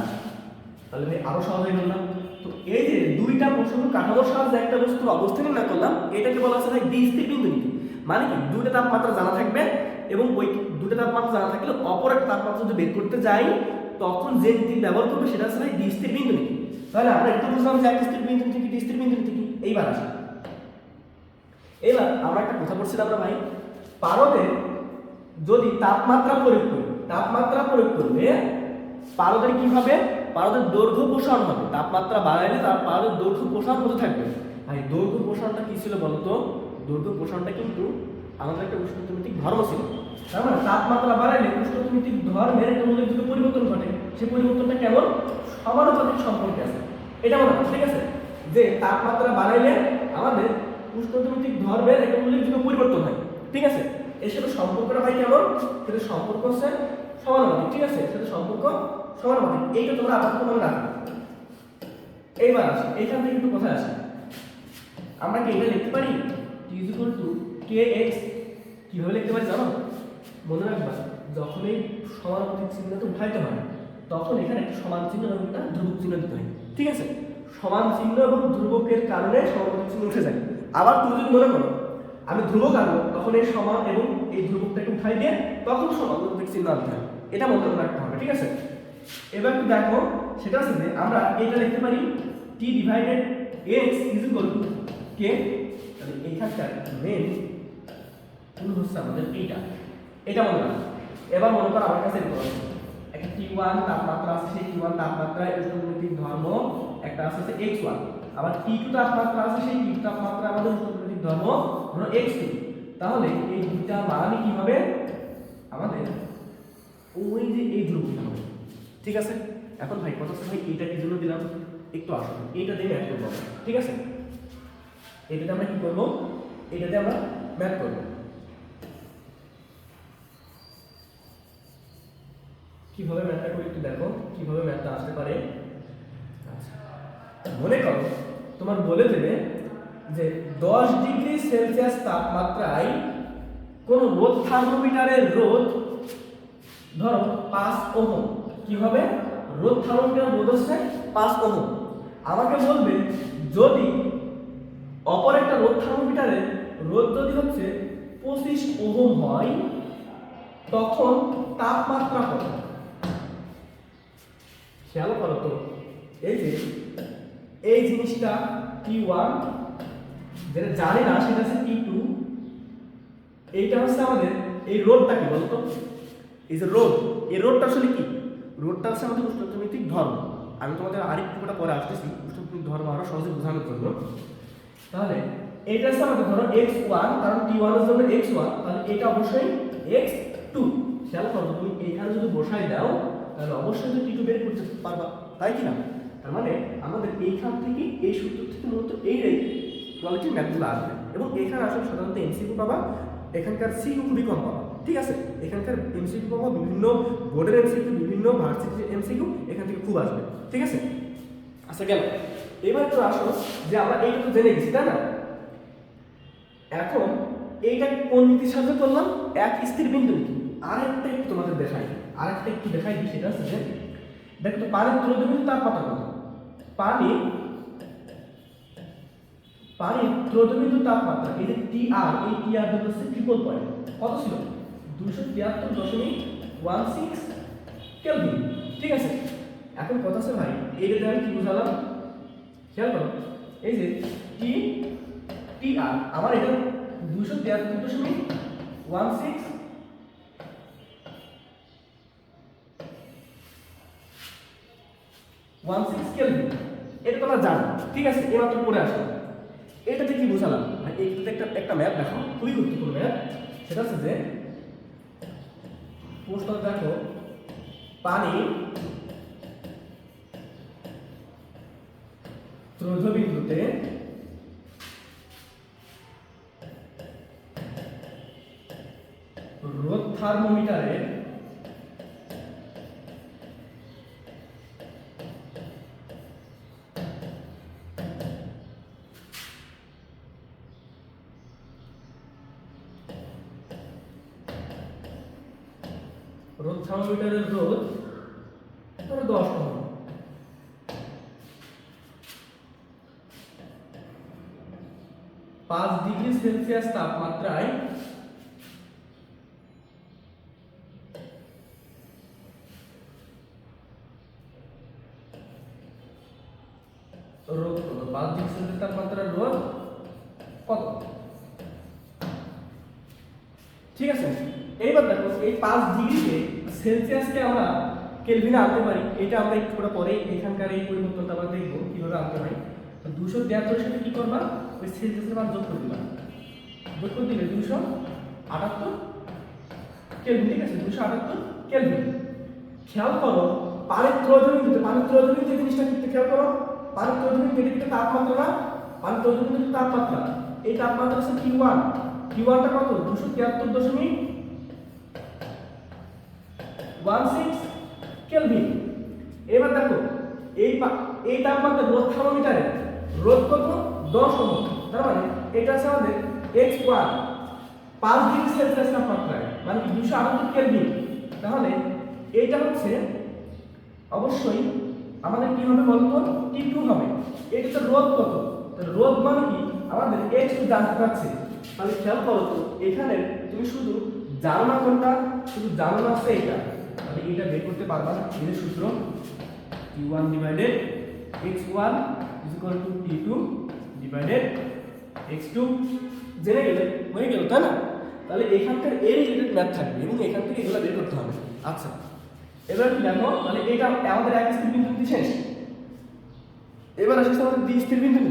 তাহলে ভাই আরো সহজ হয়ে গেল না? তো এই যে দুইটা প্রসঙ্গ কাঠামোর সাহায্যে একটা বস্তুর অবস্থান নির্ণয় করলাম, এটাকে বলা হচ্ছে ভাই দ্বিস্থির বিন্দু নীতি। মানে কি দুইটা তাপমাত্রা জানা থাকবে এবং ওই দুটো তাপমাত্রা জানা থাকলে অপর একটা তাপমাত্রা যদি বের করতে যাই তখন যে নীতি ব্যবহার করবে সেটা হচ্ছে ভাই দ্বিস্থির বিন্দু নীতি। তাহলে আমরা একটু বুঝলাম যে একস্থির বিন্দু নীতি কি, দ্বিস্থির বিন্দু নীতি কি। এইবার আসি, এবার আমরা একটা কথা বলছিলাম আমরা ভাই, পারদে যদি তাপমাত্রা প্রয়োগ করলে পারদের কি হবে? পারদের দৈর্ঘ্য প্রসারণ হবে। তাপমাত্রা বাড়াইলে তার পারদের দৈর্ঘ্য প্রসারণ হতে থাকবে। ভাই দৈর্ঘ্য প্রসারণটা কি ছিল বলতো? দৈর্ঘ্য প্রসারণটা কিন্তু আমাদের একটা উষ্ণতামিতিক ধর্ম ছিল। তার মানে তাপমাত্রা বাড়াইলে উষ্ণতামিতিক ধর্মের একটা উল্লেখযোগ্য পরিবর্তন ঘটে। সেই পরিবর্তনটা কেমন? সমানুপাতিক সম্পর্কে আছে, এটা মনে হয়। ঠিক আছে, যে তাপমাত্রা বাড়াইলে আমাদের উষ্ণতামিতিক ধর্মের একটা উল্লেখযোগ্য পরিবর্তন হয়। ঠিক আছে, এর সাথে সম্পর্কটা ভাই কেমন? সেটা সম্পর্ক হচ্ছে সমানুপাতিক। ঠিক আছে, সেটা সম্পর্ক সমানুপাতিক, এইটা তোমরা আপাতত মনে রাখো। এইবার আসি, এইখান থেকে একটু কোথায় আসে, আমরা কি এটা লিখতে পারি T=kx? কিভাবে লিখতে পারি জানো? মনে রাখবা যখন এই সমানুপাতিক চিহ্নটা উঠাইতে হয় তখন এখানে একটা সমান চিহ্ন এবং একটা ধ্রুবক চিহ্ন দিতে হয়। ঠিক আছে, সমান চিহ্ন এবং ধ্রুবকের কারণে সমানুপাতিক চিহ্ন উঠে যায়। আবার তুমি যদি মনে করো আমি ধ্রুবক আনবো, তখন এই সমান এবং এই ধ্রুবকটাকে উঠাই দিয়ে তখন সমান চিহ্ন আনতে হবে, এটা মনে রাখতে হবে, ঠিক আছে। এবার একটু দেখো, সেটা হচ্ছে যে আমরা এটা লিখতে পারি t divided x is equal two k, তাহলে এইখানকার মেন কোন হচ্ছে আমাদের এটা মনে রাখো। এবার মনে করো আমার কাছে একটা t1 তাপমাত্রা আছে, সেই t1 তাপমাত্রায় উষ্ণগতিক ধর্ম একটা আছে x1, আবার t2 তাপমাত্রা আছে, সেই t2 তাপমাত্রা আমাদের উষ্ণগতিক ধর্ম হলো x2। তাহলে এই দুইটা মান কি হবে আমাদের ওই যে এই ধ্রুবকটা হবে, ঠিক আছে। এখন ভাই কথা হচ্ছে ভাই এটা কি জন্য দিলাম, একটু আসুন এইটা দিয়ে ম্যাথ করব, ঠিক আছে। এটাতে আমরা কি করব, এটাতে আমরা ম্যাথ করব। কিভাবে ম্যাথটা করি একটু দেখো, কিভাবে ম্যাথটা আসতে পারে। আচ্ছা, মনে করো তোমার বলে দেবে যে 10 ডিগ্রি সেলসিয়াস তাপমাত্রায় কোন রোদ থার্মোমিটারের রোদ ধরো 5 ওহম, কি হবে রোদ থার্মোমিটার রোদ হচ্ছে 5 ওহম। আমাকে বলবে যদি অপর একটা রোদ থার্মোমিটারের রোদ যদি হচ্ছে 25 ওহম হয় তখন তাপমাত্রা কত। খেয়াল করো তো, এই যে এই জিনিসটা T1, যেটা জানি না সেটা হচ্ছে T2, এইটা হচ্ছে আমাদের এই রোদটা কি বলতো, এই যে রোদ, এই রোদটা আসলে কি, রোদটা হচ্ছে আমাদের উষ্ণগতিক ধর্ম। আমি তোমাদের আরেকটু কথা পরে আসতেছি উষ্ণগতিক ধর্ম আরো সহজে বোঝানোর জন্য। তাহলে এইটা হচ্ছে আমাদের ধরো x1, কারণ T1 এর জন্য x1, তাহলে এটা অবশ্যই x2। খেয়াল করো তুমি এখানে যদি বসাই দাও তাহলে অবশ্যই তুমি T2 বের করতে পারবা, তাই কি না। তার মানে আমাদের এইখান থেকে এই সূত্র থেকে মূলত এই কোয়ালিটির ম্যাথগুলো আসবে, এবং এখানে আসলে সাধারণত এমসিকিউ পাবা, এখানকার সিকিউ খুবই কম পাবা, ঠিক আছে। এখানকার এমসিকিউ পাবা বিভিন্ন বোর্ডের এমসিকিউ, বিভিন্ন ভার্সিটির এমসিকিউ এখান থেকে খুব আসবে, ঠিক আছে। আচ্ছা গেল, এবার তো আসো যে আমরা এইটা তো জেনে গেছি তাই না। এখন এইটা কোন নীতির সাথে করলাম, এক স্থির বিন্দু নীতি। আরেকটা একটু তোমাদের দেখাই, আরেকটা একটু দেখাই দিই, সেটা হচ্ছে যে দেখো তো পানির ত্রোধবিন্দু তাপমাত্রা কত, পানির ত্রোধবিন্দু তাপমাত্রা এই যে টিআর, এই টিআর হচ্ছে ট্রিপল পয়েন্ট কত ছিল 273.16 কেলভিন, ঠিক আছে। এখন কথা আছে ভাই এইটা আমি কি বুঝালাম, খেয়াল করো এই যে টিআর আমার এটা 273.16 কেলভিন, এটা তোমরা জানো, ঠিক আছে। এমাত্র পড়ে আসো, এটাতে কি বুঝালাম ভাই, এইটাতে একটা ম্যাপ দেখো, খুবই গুরুত্বপূর্ণ ম্যাপ। সেটা হচ্ছে যে প্রশ্ন দেখো, পানি ত্রোধবিন্দুতে রোদ থার্মোমিটারের রোদ 10 ওহম, 5 ডিগ্রি সেলসিয়াস তাপমাত্রায় রোদ কত, 5 ডিগ্রি সেলসিয়াস তাপমাত্রার রোদ কত, ঠিক আছে। এইবার দেখো এই 5 ডিগ্রিকে সেলসিয়াসকে আমরা কেলভিনে আনতে পারি, এটা আমরা একটু পরে এখানকার এই পরিবর্তনটা আমরা দেখবো কিভাবে আনতে পারি। তো 273 এর সাথে কি করবা, ওই সেলসিয়াসের মান যোগ করে দিবা, যোগ করে দিলে 278 কেলভিন, ঠিক আছে, 278 কেলভিন। খেয়াল করো পানির ত্রোধবিন্দুতে যে জিনিসটা কিন্তু খেয়াল করো, পানির ত্রোধবিন্দুতে এটা কিন্তু তাপমাত্রা না, পানির ত্রোধবিন্দুতে তাপমাত্রা, এই তাপমাত্রা হচ্ছে T1টা কত 273.16 কেলভিন। এবার দেখো এই তাপমাত্রা রোদ থার্মোমিটারে রোদ কত 10 ওহম, তার মানে এটা আছে আমাদের x1, 5 ডিগ্রি সেলসিয়াস তাপমাত্রায় মানে কি 278 কেলভিন। তাহলে এইটা হচ্ছে অবশ্যই আমাদের কি হবে বলতো T2 হবে। এটা তো রোদ কত, রোদ মানে কি আমাদের x2 জানতে চাচ্ছে, তাহলে খেয়াল করো তো এখানে তুমি শুধু জানো না কোনটা, শুধু জানো না হচ্ছে এটা, তাহলে এটা বের করতে পারবা না। এর সূত্র t1 divided x1 is equal two t2 divided x2 জেনে গেলে হয়ে গেল, তাই না? তাহলে এখানকার এর রিলেটেড ম্যাথ থাকবে এবং এখান থেকে এগুলো বের করতে হবে। আচ্ছা, এবার কি দেখো, তাহলে এটা আমাদের এক স্থির বিন্দু শেষ। এবার আসছে আমাদের দ্বি স্থির বিন্দু।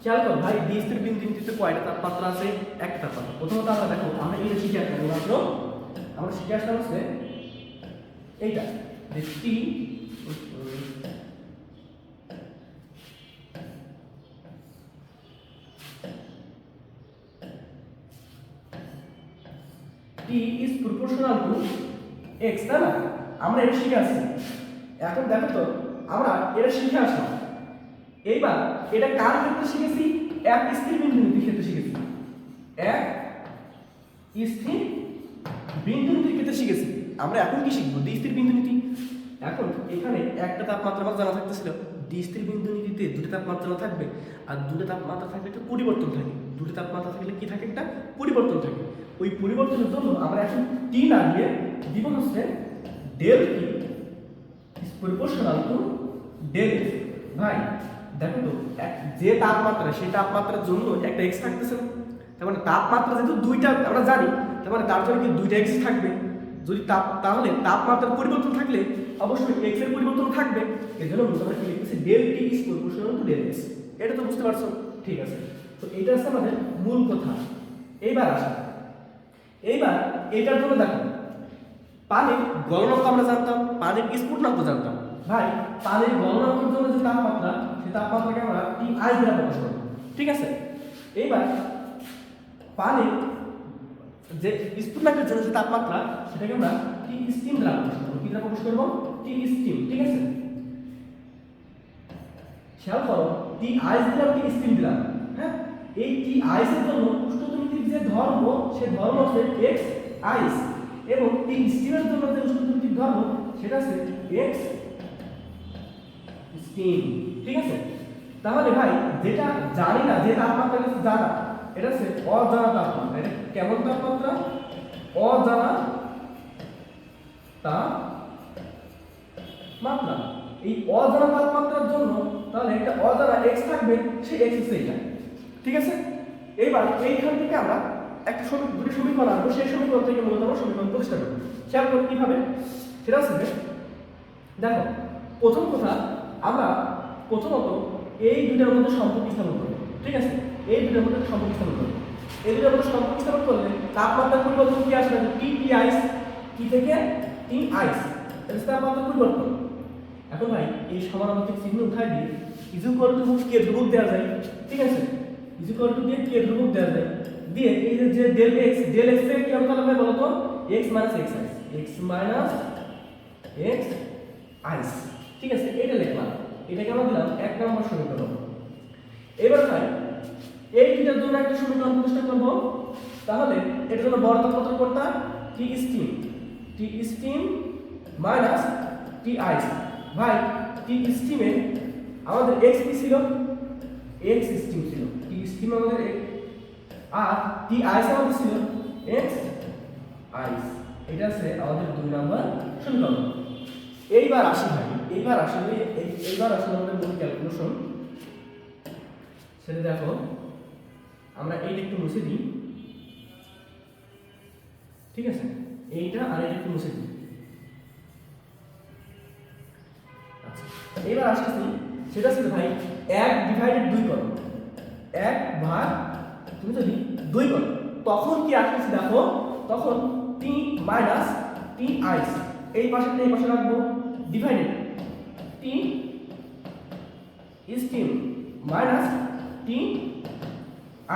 খেয়াল করো ভাই, দ্বি স্থির বিন্দুতে কয়টা তাপমাত্রা আছে? একটা তাপমাত্রা। প্রথমত আমরা দেখো, আমরা এই শিখে আসলাম মাত্র, আমরা শিখে আসলাম হচ্ছে এইটা যে টি is proportional to x, তাই না? আমরা এটা শিখে আসছি। এখন দেখো তো আমরা এটা শিখে আসলাম, এইবার এটা কার ক্ষেত্রে শিখেছি? এক স্থির বিন্দুর ক্ষেত্রে শিখেছি, এক স্থির বিন্দুর ক্ষেত্রে শিখেছি। আমরা এখন কি শিখবো? দ্বি স্থির বিন্দু নীতি। এখন এখানে একটা তাপমাত্রা আমার জানা থাকতেছিল, দ্বি স্থির বিন্দু নীতিতে দুটো তাপমাত্রা থাকবে, আর দুটো তাপমাত্রা থাকলে একটা পরিবর্তন থাকে। দুটো তাপমাত্রা থাকলে কি থাকে? একটা পরিবর্তন থাকে। ওই পরিবর্তনের জন্য আমরা এখন টি না দিয়ে দিব হচ্ছে del t is proportional to del x. ভাই দেখো তো, যে তাপমাত্রা সেই তাপমাত্রার জন্য একটা এক্স থাকতেছে, তার মানে তাপমাত্রা যেহেতু দুইটা আমরা জানি, তার মানে তার জন্য কি দুইটা এক্স থাকবে। যদি তাহলে তাপমাত্রার পরিবর্তন থাকলে অবশ্যই এক্স এর পরিবর্তন থাকবে। এর জন্য আমরা কি লিখতেছি? Del t is proportional to del x. এটা তো বুঝতে পারছো? ঠিক আছে, তো এটা হচ্ছে আমাদের মূল কথা। এইবার আসা, এইবার এটার জন্য দেখো, পানির গলনাঙ্ক আমরা জানতাম, পানির স্ফুটনাঙ্ক জানতাম। ভাই পানির গলনাঙ্কের জন্য যে তাপমাত্রা, সেই তাপমাত্রাকে আমরা টি আই দ্বারা প্রকাশ করব। ঠিক আছে, এইবার পানির যে স্ফুটনাঙ্কের জন্য যে তাপমাত্রা, সেটাকে আমরা টি স্টিম দ্বারা প্রকাশ করব। কি দ্বারা প্রকাশ করব? টি স্টিম। ঠিক আছে, খেয়াল করো, টি আইস দিলাম, টি স্টিম দিলাম। হ্যাঁ, এই টি আইস এর জন্য উষ্ণতামিতিক যে ধর্ম, সে ধর্ম হচ্ছে এক্স আইস, এবং টি স্টিমের জন্য যে উষ্ণতামিতিক ধর্ম, সেটা হচ্ছে এক্স স্টিম। ঠিক আছে, তাহলে ভাই যেটা জানি না, যে তাপমাত্রা কিছু জানা, এটা হচ্ছে অজানা তাপমাত্রা। এটা কেমন তাপমাত্রা? অজানা তাপমাত্রা। এই অজানা তাপমাত্রার জন্য তাহলে একটা অজানা এক্স থাকবে, সেই এক্স হচ্ছে এটা। ঠিক আছে, এইবার এইখান থেকে আমরা একটা দুটো সমীকরণ আনবো, সেই সমীকরণ থেকে মূলত আমরা সমীকরণ প্রতিষ্ঠা করবো। খেয়াল করো কিভাবে, সেটা হচ্ছে দেখো, প্রথম কথা আমরা প্রথমত এই দুটার মধ্যে সম্পর্ক স্থাপন করবো। ঠিক আছে, এই দুটার মধ্যে সম্পর্ক স্থাপন করবো। এই দুটার মধ্যে সম্পর্ক স্থাপন করলে তাপমাত্রার পরিবর্তন কি আসবে? টি টি আইস, টি থেকে টি আইস, এটা তাপমাত্রার পরিবর্তন। এখন ভাই এই সমানুপাতিক চিহ্ন উঠাই দিয়ে ইজ ইকুয়াল টু কে ধ্রুবক দেওয়া যায়। ঠিক আছে, ইজ ইকুয়াল টু দিয়ে কে ধ্রুবক দেওয়া যায়, দিয়ে এই যে ডেল এক্স এর কি অন্তর হবে বলো তো? x minus x ice, x minus x ice. ঠিক আছে, এটা লিখলাম, এটাকে আমরা দিলাম এক নম্বর সমীকরণ। এবার ভাই এই দুটার জন্য একটা সমীকরণ প্রতিষ্ঠা করব। তাহলে এটার জন্য বড় তাপমাত্রা কোনটা? টি স্টিম মাইনাস টি আইস। ভাই টি স্টিমে আমাদের এক্স কি ছিল? এক্স স্টিম ছিল, টি স্টিম আমাদের আর টি আইস আমাদের ছিল এক্স আইস। এটা আছে আমাদের 2 নম্বর সমীকরণ। এইবার আসি ভাই, এইবার আসলে আমাদের মূল ক্যালকুলেশন, সেটা দেখো, আমরা এইটা একটু মুছে দিই। ঠিক আছে, এইটা আর এইটা একটু মুছে দিই। আচ্ছা, এবার আসতেছি, সেটা ছিল ভাই 1/2 করো, 1/, তুমি যদি 2 করো, তখন কি আসতেছে দেখো, তখন টি মাইনাস টি আইস, এই পাশে এই পাশে রাখবো, ডিভাইডেড টি স্টিম মাইনাস টি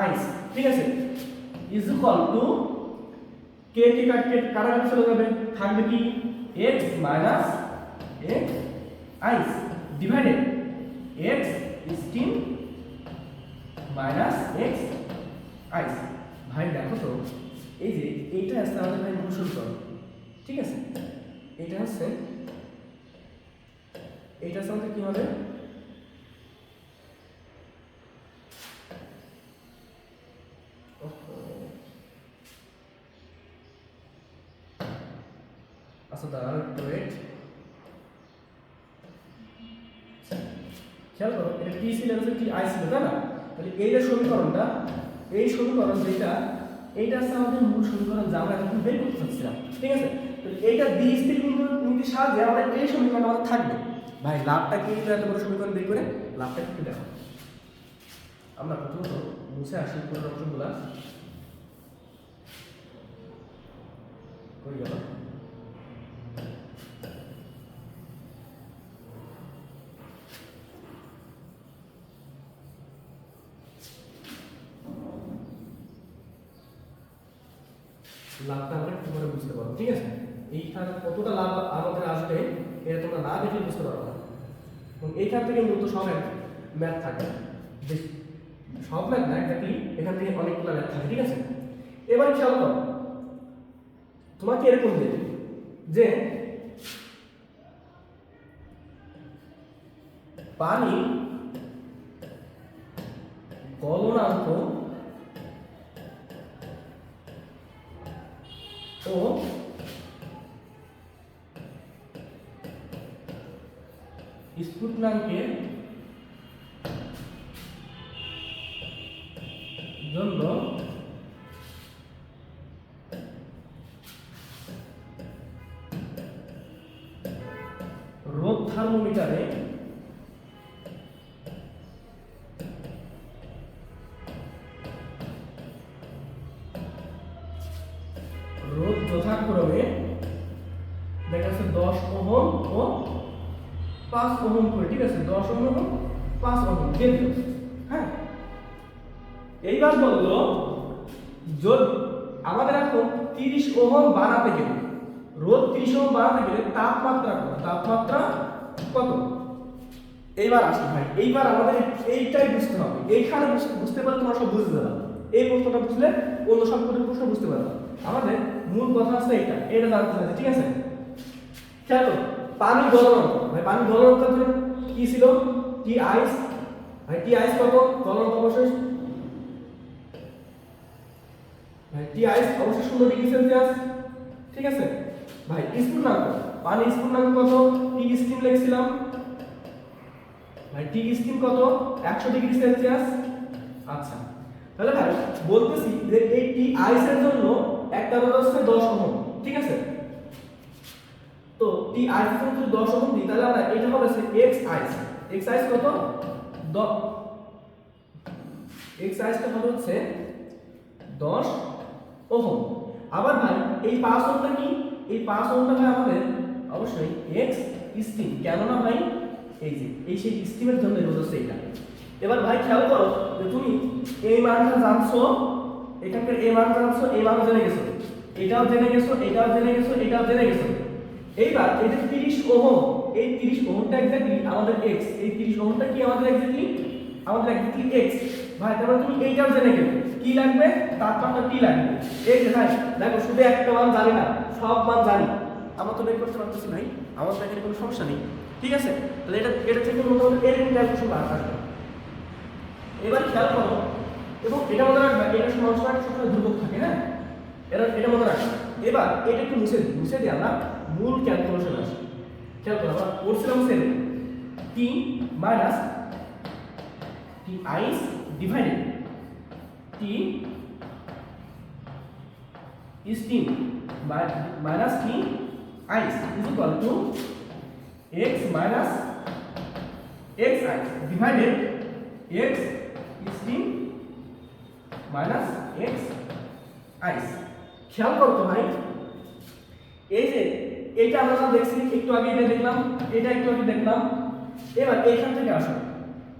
আইস। ঠিক আছে, ইজ ইকুয়াল টু কে কে কাটাকাটি চলে যাবে, থাকবে কি x minus x ice divided x steam minus x ice. ভাই দেখো তো, এই যে এইটা আসছে আমাদের ভাই মূল সমীকরণ। ঠিক আছে, এটা হচ্ছে আমাদের কি হবে? আচ্ছা দাঁড়ান একটু ওয়েট, খেয়াল করো এটা টি ছিল টি আই ছিল তাই না, তাহলে এই যে সমীকরণটা, এই সমীকরণ যেটা এইটা হচ্ছে আমাদের মূল সমীকরণ যা আমরা এখন বের করতে চাচ্ছিলাম, ঠিক আছে। তাহলে এইটা দ্বি স্থির বিন্দু নীতির সাহায্যে আমাদের এই সমীকরণটা আমাদের থাকবে। ভাই লাভটা কি এত বড় সমীকরণ বের করে লাভটা একটু দেখো। আমরা প্রথমত মুছে আসি পুরো অংশগুলা কই গেল। লাভটা আমরা একটু করে বুঝতে পারবো, ঠিক আছে। এইখানে কতটা লাভ আমাদের আসবে এটা তোমরা না দেখলে বুঝতে পারবো না। এবং এইখান থেকে মূলত সব ম্যাথ থাকে, সব ম্যাথ না এক্স্যাক্টলি, এখান থেকে অনেকগুলো ম্যাথ থাকে, ঠিক আছে। এবার খেয়াল করো, তোমাকে এরকম দেবে যে পানি গলনাঙ্ক ও স্ফুটনাঙ্কের জন্য রোদ থার্মোমিটারে রোদ যথাক্রমে দেখা যাচ্ছে 10 ওহম ও 5 ওহম করে, ঠিক আছে, 10 ওহম এবং 5 ওহম দিয়ে, হ্যাঁ। এইবার বললো যদি আমাদের এখন 30 ওহম বাড়াতে গেলে, রোদ 30 ওহম বাড়াতে গেলে তাপমাত্রা কত, তাপমাত্রা কত। এইবার আসি ভাই, এইবার আমাদের এইটাই বুঝতে হবে, এইখানে বুঝতে পারলে তোমরা সব বুঝতে পারবে। এই প্রশ্নটা বুঝলে অন্য সব প্রশ্ন বুঝতে পারবে। আমাদের মূল কথা আছে এটা জানতে হবে, ঠিক আছে। খেয়াল করো পানি গলনাঙ্ক, ভাই পানি গলনাঙ্কের জন্য কি ছিল টি আইস, ভাই টি আইস কত গলনাঙ্ক অবশ্যই, ভাই টি আইস অবশ্যই 0 ডিগ্রি সেলসিয়াস, ঠিক আছে। ভাই স্ফুটনাঙ্ক, পানি স্ফুটনাঙ্ক কত, টি স্টিম লিখছিলাম, ভাই টি স্টিম কত 100 ডিগ্রি সেলসিয়াস। আচ্ছা তাহলে ভাই বলতেছি যে এই টি আইস এর জন্য একটা রোধ হচ্ছে 10 ওহম, ঠিক আছে। তো টি আইস এর জন্য 10 ওহম দিই, তাহলে আমরা এটা হবে এক্স আইস, এক্স আইস কত এক্স আইসটা হবে হচ্ছে 10 ওহম। আবার ভাই এই 5 ওহমটা কি, এই 5 ওহমটা ভাই আমাদের অবশ্যই এক্স স্টিম, কেন না ভাই এই যে এই সেই স্টিমের জন্য রোধ হচ্ছে এটা। এবার ভাই খেয়াল করো যে তুমি এই মানটা জানছো, এখানকার এই মান জানছো, এই মান জেনে গেছো, এটাও জেনে গেছো, এটাও জেনে গেছো, এটাও জেনে গেছো। এইবার এই যে 30 ওহম, এই 30 ওহমটা এক্স্যাক্টলি আমাদের x, এই 30 ওহমটা কি আমাদের এক্স্যাক্টলি x। ভাই তাহলে তুমি এইটাও জেনে গেলে কি লাগবে, তাপমাত্রা কি লাগবে। এই যে ভাই দেখো শুধু একটা মান জানি না, সব মান জানি, আমরা তো বের করতে পারতেছি ভাই, আমাদের এখানে কোনো সমস্যা নেই, ঠিক আছে। তাহলে এটা থেকে মোটামুটি এরকম ক্যালকুলেশন আসবে। এবার খেয়াল করো, এবং এটা মনে রাখবে এটা সবসময় ধ্রুবক থাকে, হ্যাঁ এটা মনে রাখবে। এবার এটা একটু মুছে দিয়ে আমরা মূল ক্যালকুলেশন আসি। খেয়াল করো আমরা করছিলাম T minus T ice divided T steam minus T ice is equal to x minus x ice divided x steam minus x ice. খেয়াল করতো ভাই এই যে এইটা আমরা দেখছি একটু আগে, এটা দেখলাম, এটা একটু আগে দেখলাম। এবার এইখান থেকে আসো,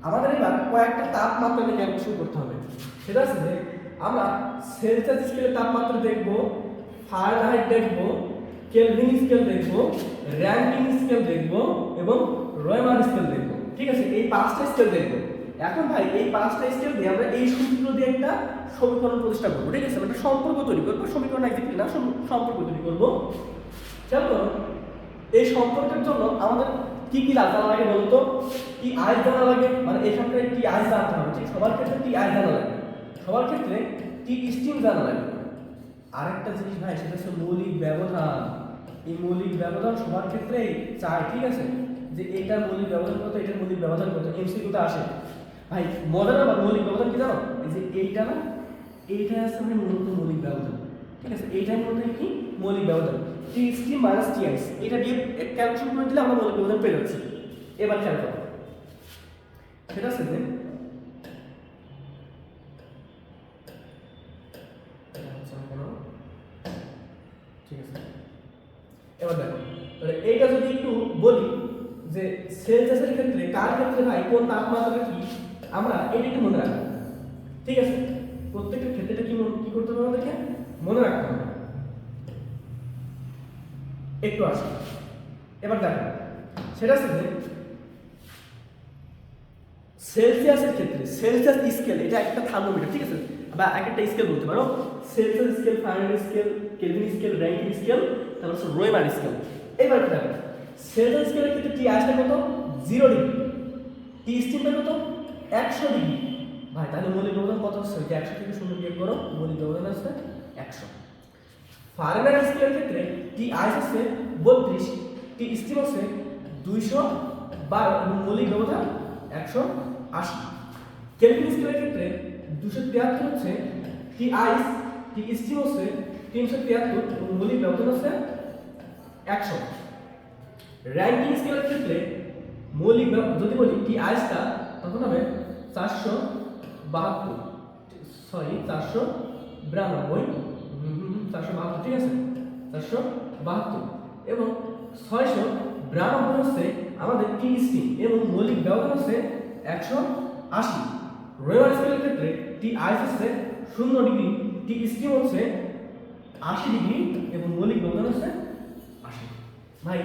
আমাদের এবার কয়েকটা তাপমাত্রা নিয়ে ক্যালকুলেশন করতে হবে। সেটা আছে যে আমরা সেলসিয়াস স্কেলের তাপমাত্রা দেখব, ফারেনহাইট দেখব, কেলভিন স্কেল দেখব, র্যাঙ্কিং স্কেল দেখব এবং রয়মান স্কেল দেখব, ঠিক আছে। এই 5টা স্কেল দেখব। এখন ভাই এই 5টা স্কেল দিয়ে আমরা এই সূত্র দিয়ে একটা সমীকরণ প্রতিষ্ঠা করবো, ঠিক আছে। একটা সম্পর্ক তৈরি করবো, সমীকরণ একদিকে না, সম্পর্ক তৈরি করবো। চলো এই সম্পর্কের জন্য আমাদের কি কি জানা লাগে বলতো, টি আইস জানা লাগে, মানে এখানকার টি আইস জানতে হবে, ঠিক সবার ক্ষেত্রে টি আইস জানা লাগে, সবার ক্ষেত্রে টি স্টিম জানা লাগে। আরেকটা জিনিস ভাই সেটা হচ্ছে মৌলিক ব্যবধান, এই মৌলিক ব্যবধান সবার ক্ষেত্রে চাই, ঠিক আছে, যে এইটার মৌলিক ব্যবধান কত, এটার মৌলিক ব্যবধান কত, এমসিকিউতে আসে। ভাই মজা না, মৌলিক ব্যবধান কি জানো, এই যে এইটা না, এইটা আছে মানে মূলত মৌলিক ব্যবধান, ঠিক আছে, এইটার মধ্যে কি মৌলিক ব্যবধান টি স্টিম মাইনাস টি আইস, এটা দিয়ে ক্যালকুলেশন করে দিলে আমরা মৌলিক ব্যবধান পেয়ে যাচ্ছি। এবার খেয়াল করো, সেটা আছে যে ঠিক আছে, এবার দেখো তাহলে এইটা যদি একটু বলি যে সেলসিয়াসের ক্ষেত্রে কার ক্ষেত্রে ভাই কোন তাপমাত্রা কি, আমরা এটা একটু মনে রাখবো, ঠিক আছে, প্রত্যেকটা ক্ষেত্রে কি কি করতে হবে আমাদেরকে মনে রাখতে হবে। একটু আসি, এবার দেখো সেটা আছে যে সেলসিয়াসের ক্ষেত্রে সেলসিয়াস স্কেল এটা একটা থার্মোমিটার, ঠিক আছে, বা একটা স্কেল বলতে পারো, Celsius scale, Fahrenheit scale, Kelvin scale, Rankine scale, তারপর হচ্ছে রোয়মার স্কেল। এবার কি দেখো সেলসিয়াস স্কেলের ক্ষেত্রে টি আসলে কত 0 ডিগ্রি, টি স্টিমটা কত 100 ডিগ্রি। ভাই তাহলে মৌলিক ব্যবধান কত হচ্ছে, 100 থেকে 0 বিয়োগ করো, মৌলিক ব্যবধান আসছে 100। ফারেনহাইট স্কেলের ক্ষেত্রে টি আইস আছে 32, টি স্টিম আছে 212 এবং মৌলিক ব্যবধান 180। কেলভিন স্কেলের ক্ষেত্রে 273 হচ্ছে টি আইস, টি স্টিম হচ্ছে 373 এবং মৌলিক ব্যবধান হচ্ছে 100। র্যাঙ্কিং স্কেলের ক্ষেত্রে মৌলিক যদি বলি টি আইসটা তখন হবে 472, সরি 492, 472, ঠিক আছে, 472 এবং 692 হচ্ছে আমাদের টি স্টিম এবং মৌলিক ব্যবধান হচ্ছে 180। রোয়মার স্কেলের ক্ষেত্রে টি আইস হচ্ছে 0 ডিগ্রি, টি স্টিম হচ্ছে 80 ডিগ্রি এবং মৌলিক ব্যবধান হচ্ছে 80। ভাই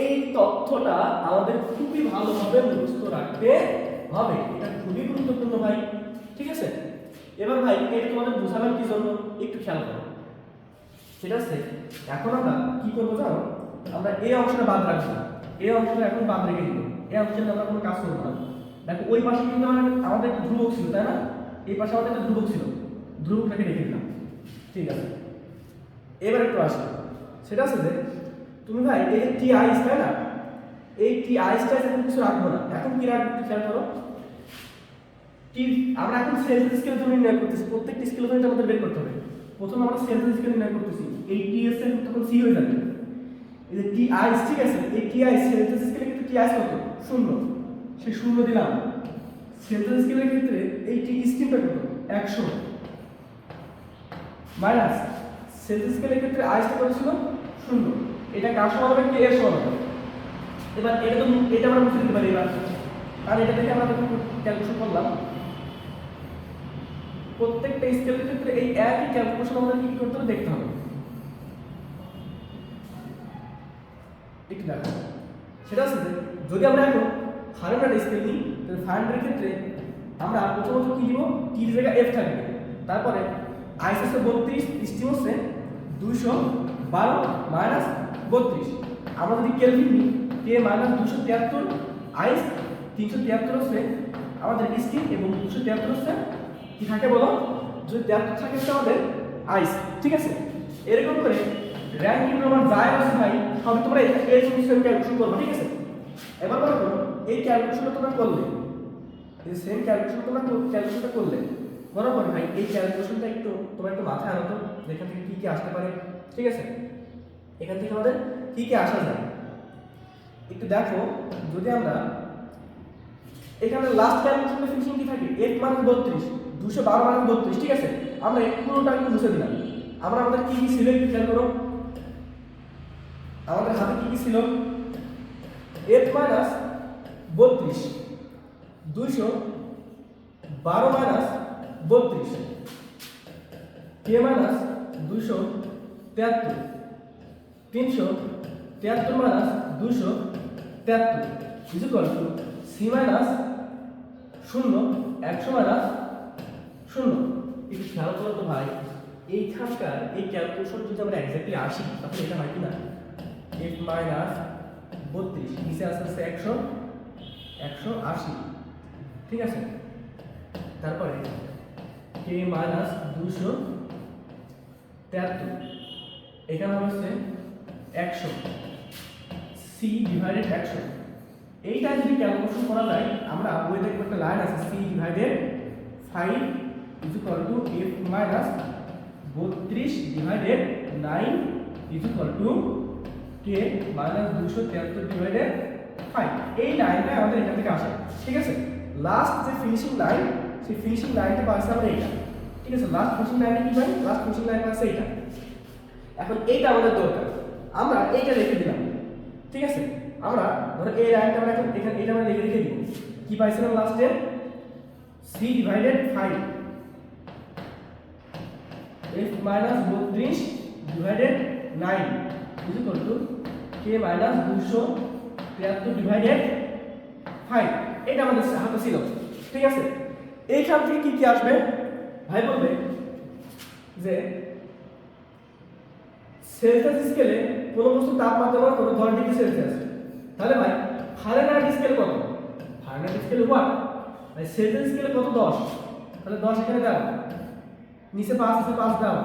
এই তথ্যটা আমাদের খুবই ভালোভাবে মুখস্থ রাখতে হবে, এটা খুবই গুরুত্বপূর্ণ ভাই, ঠিক আছে। এবার ভাই এটা তোমাদের বোঝালাম কি জন্য একটু খেয়াল করো, ঠিক আছে। এখন আমরা কি করবো জানো, আমরা এই অংশটা বাদ রাখবো, এই অংশটা এখন বাদ রেখে দিব, এই অংশটা আমরা কোনো কাজ করবো না। দেখো ওই পাশে কিন্তু আমাদের ধ্রুবক ছিল, তাই না, এই পাশে আমাদের একটা ধ্রুবক ছিল, ধ্রুবকটাকে রেখে দিলাম, ঠিক আছে। এবার একটু আসি, সেটা আছে যে তুমি ভাই এই টি আইস, তাই না, এই টি আইসটা এখন কিছু রাখবো না, এখন কি রাখবো খেয়াল করো, টি আমরা এখন সেলসিয়াস স্কেল জন্য নির্ণয় করতেছি, প্রত্যেকটি স্কেল জন্য আমাদের বের করতে হবে। প্রথমে আমরা সেলসিয়াস স্কেল নির্ণয় করতেছি, এই টি এস এর তখন সি হয়ে যাবে, এই যে টি আইস, ঠিক আছে, এই টি আইস সেলসিয়াস স্কেলের ক্ষেত্রে টি আইস কত 0, সেই 0 দিলাম। সেলসিয়াস স্কেলের ক্ষেত্রে এই টি স্টিমটা কত 100 মাইনাস সেলসিয়াস স্কেলের ক্ষেত্রে আইসটা কত ছিল 0, এটা কার সমান হবে, কে এর সমান হবে। এবার এটা আমরা মুছে দিতে পারি এবার, আর এটা থেকে আমরা যখন ক্যালকুলেশন করলাম প্রত্যেকটা স্কেলের ক্ষেত্রে এই একই ক্যালকুলেশন আমাদের কি করতে হবে দেখতে হবে, একটু দেখো সেটা আছে যদি আমরা এখন ফারেনহাইট স্কেল নিই, তাহলে ফারেনহাইটের ক্ষেত্রে আমরা প্রথমত কি দিব, টির জায়গায় এফ থাকবে, তারপরে আইস হচ্ছে 32, স্টিম হচ্ছে 212 মাইনাস 32। আমরা যদি কেলভিন নিই, কে মাইনাস 273, আইস 373 হচ্ছে আমাদের স্টিম এবং 273 হচ্ছে কি থাকে বলো, যদি 73 থাকে হচ্ছে আমাদের আইস, ঠিক আছে। এরকম করে র্যাঙ্কিং আমার যায় আছে ভাই, সবই তোমরা এই সিস্টেম ক্যালকুলেশন করবে, ঠিক আছে। এবার মনে করো এই ক্যালকুলেশনটা তোমরা করলে, এই সেম ক্যালকুলেশনটা করলে বরাবর ভাই এই ক্যালকুলেশনটা একটু তোমার একটু মাথায় আনো তো, এখান থেকে কি কি আসতে পারে, ঠিক আছে, এখান থেকে আমাদের কি কি আসা যায় একটু দেখো। যদি আমরা এখানে লাস্ট ক্যালকুলেশনে ফিনিশিং কি থাকে, f মানে 32, 212 মানে 32, ঠিক আছে, আমরা পুরোটা একটু মুছে দিলাম। আমরা আমাদের কি কি ছিল একটু খেয়াল করো, আমাদের হাতে কি কি ছিল, f minus 32, 212 minus 32, k minus 273, 373 minus 273 equal to c minus 0, 100 minus 0। একটু খেয়াল করো তো ভাই, এইখানকার এই ক্যালকুলেশন যদি আমরা এক্স্যাক্টলি আসি তাহলে এটা হয় কি না, f মাইনাস 32 নিচে আসছে 180, ঠিক আছে, তারপরে k মাইনাস 273 এখানে হচ্ছে 100 সি ডিভাইডেড 100। এইটা যদি ক্যালকুলেশন করা যায় আমরা বই দেখব একটা লাইন আছে c divided 5 is equal to f minus 32 divided 9 is equal to k minus 273 divided 5। এই লাইনটা আমাদের এখান থেকে আসে, ঠিক আছে। লাস্ট যে ফিনিশিং লাইন, সেই ফিনিশিং লাইনটা পাচ্ছে আমরা এইটা, ঠিক আছে। লাস্ট ফিনিশিং লাইনটা কি পাই? লাস্ট ফিনিশিং লাইন পাচ্ছে এইটা। এখন এইটা আমাদের দরকার, আমরা এইটা লিখে দিলাম, ঠিক আছে। আমরা ধরো এই লাইনটা আমরা এখন এখানে এটা আমরা লিখে দিব। কি পাইছিলাম লাস্টে? C divided 5 f minus 32 divided 9 is equal to k minus 273 divided 5। এটা আমাদের হাতে ছিল, ঠিক আছে। এইখান থেকে কি কি আসবে? ভাই বলবে যে সেলসিয়াস স্কেলে কোন বস্তুর তাপমাত্রা কত? 10 ডিগ্রি সেলসিয়াস। তাহলে ভাই ফারেনহাইট স্কেল কত? ফারেনহাইট স্কেল 1, ভাই সেলসিয়াস স্কেলে কত? 10। তাহলে 10 এখানে দাও, নিচে 5 আছে 5 দাও।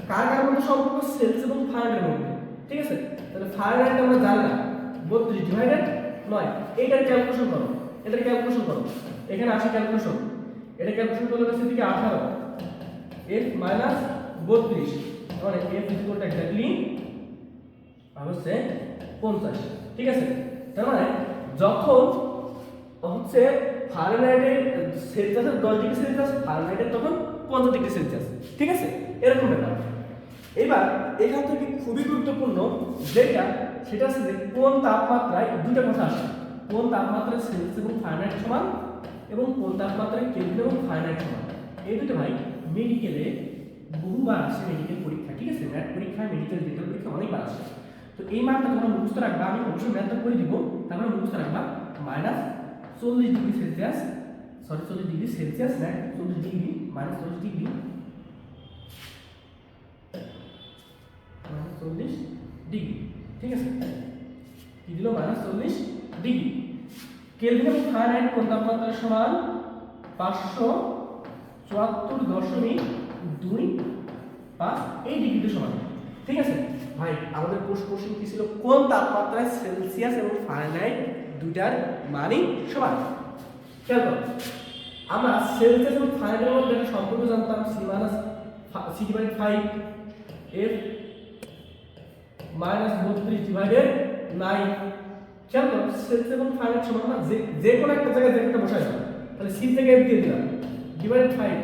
কার কার মধ্যে সম্পর্ক? সেলসিয়াস এবং ফারেনহাইটের মধ্যে, ঠিক আছে। তাহলে ফারেনহাইট আমরা জানি না, 32 ডিভাইডেড 9। এইটার ক্যালকুলেশন করো, এটার ক্যালকুলেশন করো। এখানে আসে ক্যালকুলেশন, এটা ক্যালকুলেশন করলে হচ্ছে দিকে 18 f মাইনাস 32 মানে f is equal two exactly হচ্ছে 50, ঠিক আছে। তার মানে যখন হচ্ছে ফারেনহাইটের সেলসিয়াসের 10 ডিগ্রি সেলসিয়াস, ফারেনহাইটের তখন 50 ডিগ্রি সেলসিয়াস, ঠিক আছে। এরকম ব্যাপার। এবার এখান থেকে খুবই গুরুত্বপূর্ণ যেটা, সেটা হচ্ছে যে কোন তাপমাত্রায় দুটো কথা আসে। কোন তাপমাত্রায় সেলসিয়াস এবং ফারেনহাইট সমান এবং কোন তাপমাত্রায় কেলভিন এবং ফারেনহাইট সমান। এই দুটো ভাই মেডিকেলে বহুবার আসে, মেডিকেল পরীক্ষা, ঠিক আছে। ম্যাথ পরীক্ষা, মেডিকেল ডেটাল পরীক্ষা অনেকবার আসে। তো এই মানটা তোমরা মুখস্থ রাখবা, আমি অবশ্যই ম্যাথটা করে দিব, তারপরে মুখস্থ রাখবা minus 40 degree Celsius, sorry 40 degree Celsius না 40 degree minus 40 degree minus 40 degree, ঠিক আছে। কি দিল? Minus 40 degree. কেলভিন এবং ফারেনহাইট কোন তাপমাত্রার সমান? 574.25 এই ডিগ্রিতে সমান, ঠিক আছে। ভাই আমাদের কোশ্চেন কি ছিল? কোন তাপমাত্রায় সেলসিয়াস এবং ফারেনহাইট দুটার মানই সমান। খেয়াল করো, আমরা সেলসিয়াস এবং ফারেনহাইটের মধ্যে একটা সম্পর্ক জানতাম, c minus c divided 5 f minus 32 divided 9। খেয়াল করো, সেলসিয়াস এবং ফারেনহাইট সমান না, যে কোনো একটা জায়গায় যেটা বসাই দাও, তাহলে সি থেকে এফ দিয়ে দিলাম ডিভাইডেড 5,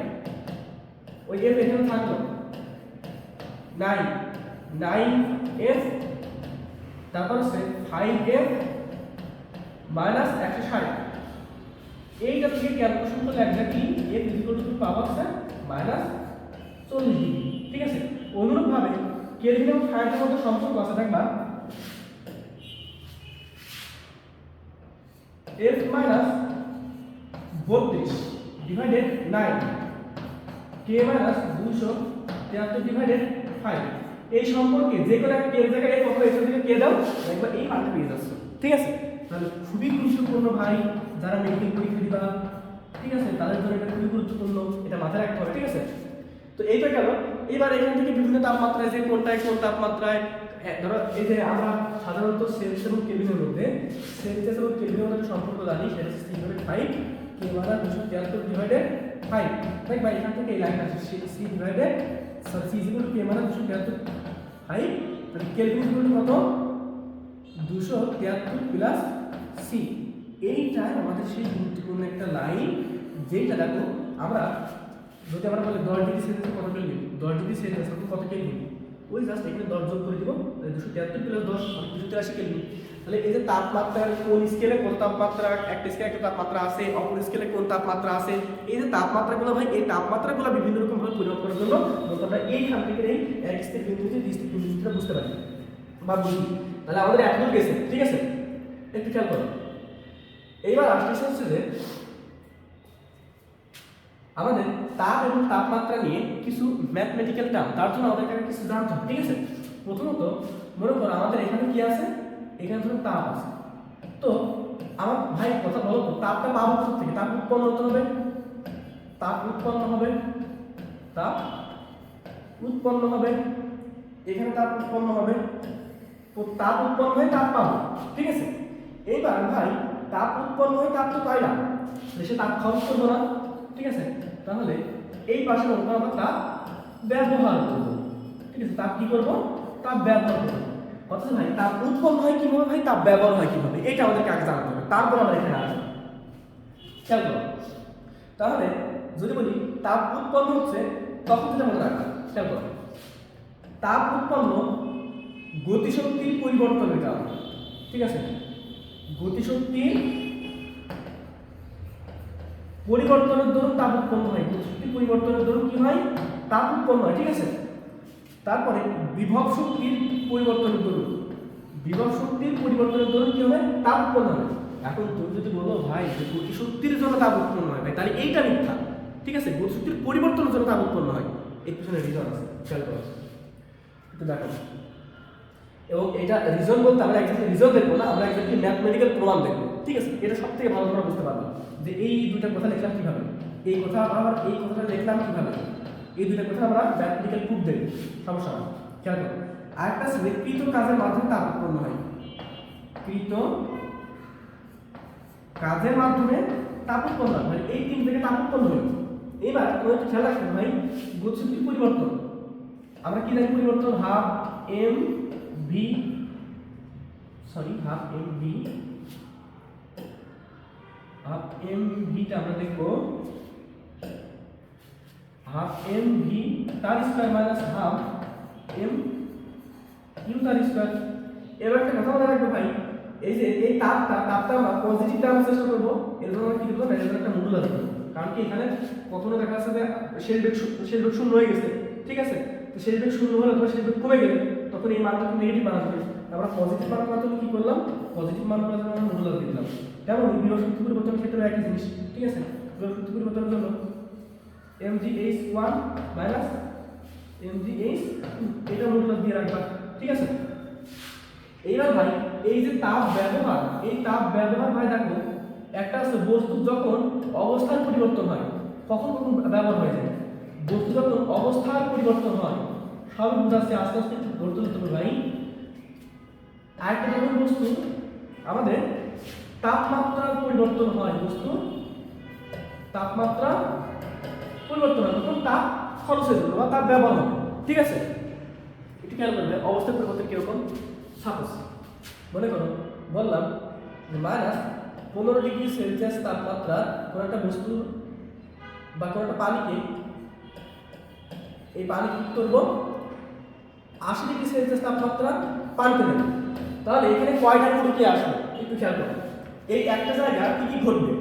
ওই এফ এখানে থাকলো 9f, তারপর হচ্ছে 5f মাইনাস 160। এইটা থেকে ক্যালকুলেশন করলে exactly f is equal to power আছে মাইনাস 40 ডিগ্রি, ঠিক আছে। অনুরূপভাবে কেলভিন এবং ফারেনহাইটের মধ্যে সম্পর্ক আছে, দেখবা f minus 32 divided 9 k minus 273 divided 5। এই সম্পর্কে যে কোনো একটা এর জায়গায় কত এর থেকে কে দাও, দেখবা এই মানটা পেয়ে যাচ্ছে, ঠিক আছে। তাহলে খুবই গুরুত্বপূর্ণ ভাই, যারা মেডিকেল পরীক্ষা দিবা, ঠিক আছে, তাদের জন্য এটা খুবই গুরুত্বপূর্ণ, এটা মাথায় রাখতে হবে, ঠিক আছে। তো এইটা গেল। এবার এখান থেকে বিভিন্ন তাপমাত্রায় যে কোনটায় কোন তাপমাত্রায়, ধরো এই যে আমরা সাধারণত সেলসিয়াস এবং কেলভিনের মধ্যে, সেলসিয়াস এবং কেলভিনের মধ্যে সম্পর্ক জানি, সেটা হচ্ছে 3/5 কে মাইনাস 273 ডিভাইডেড 5। দেখবা এখান থেকে এই লাইনটা আসছে c divided sorry c equal to k minus 273 5, তাহলে কেলভিন ইকুয়াল টু কত? 273 প্লাস সি। এইটা আমাদের সেই গুরুত্বপূর্ণ একটা লাইন, যেটা দেখো আমরা যদি আমরা বলি 10 ডিগ্রি সেলসিয়াস কত কেলভিন, 10 ডিগ্রি সেলসিয়াস কত কেলভিন, ওই জাস্ট এখানে 10 যোগ করে দিব, 273 প্লাস 10 মানে 283 কেলভিন। তাহলে এই যে তাপমাত্রার কোন স্কেলে কোন তাপমাত্রা, একটা স্কেলে একটা তাপমাত্রা আছে, অপর স্কেলে কোন তাপমাত্রা আছে, এই যে তাপমাত্রাগুলো ভাই, এই তাপমাত্রাগুলো বিভিন্ন রকম ভাবে পরিমাপ করার জন্য আমরা এইখান থেকে এই এক স্কেল বিন্দু থেকে দ্বিতীয় বিন্দুটা বুঝতে পারি বা বুঝি। তাহলে আমাদের এতদূর গেছে, ঠিক আছে। একটু খেয়াল করো, এইবার আসতে হচ্ছে যে আমাদের তাপ এবং তাপমাত্রা নিয়ে কিছু ম্যাথমেটিক্যাল টার্ম, তার জন্য আমাদের কাছে কিছু জানতে হবে, ঠিক আছে। প্রথমত মনে করো আমাদের এখানে কি আছে, এখানে ধরো তাপ আছে। তো আমার ভাই কথা বলো তো, তাপটা পাবো কোথা থেকে? তাপ উৎপন্ন হতে হবে, তাপ উৎপন্ন হবে, তাপ উৎপন্ন হবে, এখানে তাপ উৎপন্ন হবে, তাপ উৎপন্ন হয়ে তাপ পাবো, ঠিক আছে। এইবার ভাই তাপ উৎপন্ন হয়ে তাপ তো পাইলাম, সে তাপ খরচ করবো না, ঠিক আছে। তাহলে এই পাশে আমরা তাপ ব্যবহার করবো, ঠিক আছে। তাপ কি করবো? তাপ ব্যবহার করবো। অথচ ভাই তাপ উৎপন্ন হয় কিভাবে, ভাই তাপ ব্যবহার হয় কিভাবে, এটা আমাদেরকে আগে জানতে হবে, তারপর আমরা এখানে আসবো। খেয়াল করো, তাহলে যদি বলি তাপ উৎপন্ন হচ্ছে, তখন যেটা মনে রাখবা, খেয়াল করো, তাপ উৎপন্ন গতিশক্তির পরিবর্তনের কারণে, ঠিক আছে। গতিশক্তির পরিবর্তনের দরুন তাপ উৎপন্ন হয়, গতিশক্তির পরিবর্তনের দরুন কি হয়? তাপ উৎপন্ন হয়, ঠিক আছে। তারপরে বিভব শক্তির পরিবর্তনের দরুন, বিভব শক্তির পরিবর্তনের দরুন কি হবে? তাপ উৎপন্ন হয়। এখন তুমি যদি বলো ভাই যে গতিশক্তির জন্য তাপ উৎপন্ন হয়, ভাই তাহলে এইটা মিথ্যা, ঠিক আছে। গতিশক্তির পরিবর্তনের জন্য তাপ উৎপন্ন হয়, এর পিছনে রিজন আছে, খেয়াল করো একটু দেখো। এবং এটা রিজন বলতে আমরা একসাথে রিজন দেখবো না, আমরা একসাথে ম্যাথমেটিক্যাল প্রমাণ দেখবো, ঠিক আছে। এটা সব থেকে ভালো করে বুঝতে পারবো যে এই দুইটা কথা লিখলাম কিভাবে, এই কথা আবার এই কথাটা লিখলাম কিভাবে, এই দুইটা কথা আমরা ম্যাথমেটিক্যাল প্রুফ দেখবো, সমস্যা না। খেয়াল করো, আরেকটা কৃত কাজের মাধ্যমে তাপ উৎপন্ন হয়, কৃত কাজের মাধ্যমে তাপ উৎপন্ন হয়, এই তিন থেকে তাপ উৎপন্ন হয়। এবার তোমার একটু খেয়াল রাখবে ভাই, গতিশক্তির পরিবর্তন আমরা কি জানি? পরিবর্তন half M V, half M ভিটা আমরা দেখবো হাফ এম ভি তার square minus half M U তার স্কয়ার। এবার একটা কথা মনে রাখবে ভাই, এই যে এই তাপটা আমরা পজিটিভ টার্ম চেষ্টা করবো, এর জন্য আমরা কি করবো? এর জন্য একটা মডুলাস দেবো, কারণ কি এখানে কখনো দেখা যাচ্ছে যে শেল বেগ শূন্য হয়ে গেছে, ঠিক আছে। তো শেল বেগ শূন্য হলে অথবা শেল বেগ কমে গেলে তখন এই মানটা নেগেটিভ মান আসবে। আমরা পজিটিভ মান করার জন্য কি করলাম? পজিটিভ মান করার জন্য আমরা মডুলাস দিলাম। যেমন বিভব শক্তি পরিবর্তনের ক্ষেত্রে একই জিনিস, ঠিক আছে। বিভব শক্তি পরিবর্তনের জন্য mgh1 মাইনাস mgh2 এটা মডুলাস দিয়ে রাখবা, ঠিক আছে। এইবার ভাই এই যে তাপ ব্যবহার, এই তাপ ব্যবহার ভাই দেখো একটা আছে বস্তু যখন অবস্থার পরিবর্তন হয়, কখন ব্যবহার হয়ে যায়? বস্তু যখন অবস্থার পরিবর্তন হয়, সব বুঝাচ্ছে, আস্তে আস্তে ধরতে ধরতে হবে ভাই। আরেকটা যখন বস্তু আমাদের তাপমাত্রার পরিবর্তন হয়, বস্তু তাপমাত্রা পরিবর্তন হয়, তখন তাপ খরচ হয়ে যাবে বা তাপ ব্যবহার হবে, ঠিক আছে। একটু খেয়াল করবে অবস্থার পরিবর্তন কিরকম। সাপোজ মনে করো বললাম যে -15°C তাপমাত্রা কোনো একটা বস্তু বা কোনো একটা পানিকে, এই পানি কি করবো? 80°C তাপমাত্রা পানিতে নেবে। তাহলে এখানে কয়টা প্রক্রিয়া আসবে একটু খেয়াল করো। এই একটা জায়গা কি কি ঘটবে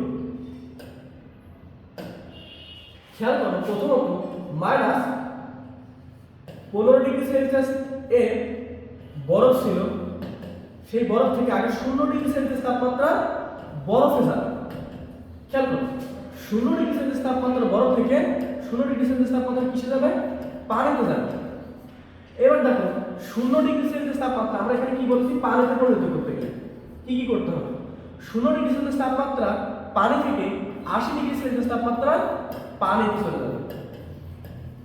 খেয়াল করো। প্রথমত -15°C এ বরফ ছিল, সেই বরফ থেকে আগে 0°C তাপমাত্রা বরফে যাবে। খেয়াল করো, 0°C তাপমাত্রা বরফ থেকে 0°C তাপমাত্রা কিসে যাবে? পানিতে যাবে। এবার দেখো 0°C তাপমাত্রা আমরা এখানে কি বলছি? পানিতে পরিণত করতে গেলে কি কি করতে হবে? 0°C তাপমাত্রা পানি থেকে 80°C তাপমাত্রা পানিতে চলে যাবে।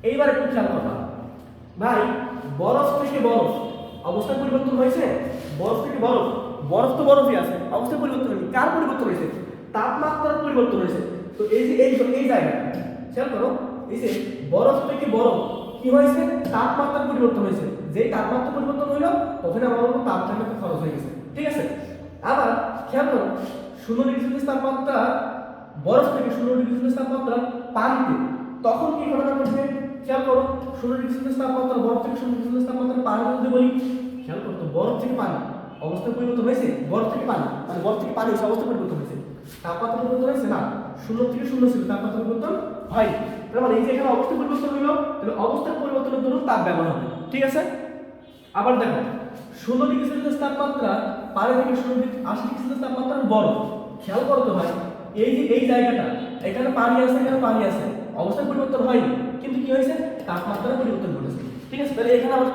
এইবার একটু খেয়াল করবা ভাই, বরফ থেকে বরফ অবস্থার পরিবর্তন হয়েছে, বরফ থেকে বরফ, বরফ তো বরফই আছে, অবস্থার পরিবর্তন হয়নি। কার পরিবর্তন হয়েছে? তাপমাত্রার পরিবর্তন হয়েছে। তো এই যে এই জায়গা খেয়াল করো, এই যে বরফ থেকে বরফ কি হয়েছে? তাপমাত্রার পরিবর্তন হয়েছে। যেই তাপমাত্রা পরিবর্তন হইলো তখন আমরা বলবো তাপমাত্রা খরচ হয়ে গেছে, ঠিক আছে। আবার খেয়াল করো 0°C তাপমাত্রা বরফ থেকে 0°C তাপমাত্রা পানিতে, তখন কি ঘটনা ঘটবে? খেয়াল করো 0°C তাপমাত্রা বরফ থেকে 0°C তাপমাত্রা পানি যদি বলি, খেয়াল করো তো বরফ থেকে পানি অবস্থা পরিবর্তন হয়েছে, বরফ থেকে পানি মানে বরফ থেকে পানি অবস্থা পরিবর্তন হয়েছে, তাপমাত্রা পরিবর্তন হয়েছে না? 0 থেকে 0 ছিল, তাপমাত্রা পরিবর্তন হয়। তার মানে এই যে এখানে অবস্থা পরিবর্তন হলো, তাহলে অবস্থার পরিবর্তনের জন্য তাপ ব্যবহার হবে, ঠিক আছে। আবার দেখো 0°C তাপমাত্রা পানি থেকে 80°C তাপমাত্রার বরফ, খেয়াল করো তো ভাই এই যে এই জায়গাটা, এখানে পানি আছে, এখানে পানি আছে, অবস্থার পরিবর্তন হয়নি, কিন্তু কি হয়েছে? তাপমাত্রার পরিবর্তন ঘটেছে, ঠিক আছে। তাহলে এখানে আমাদের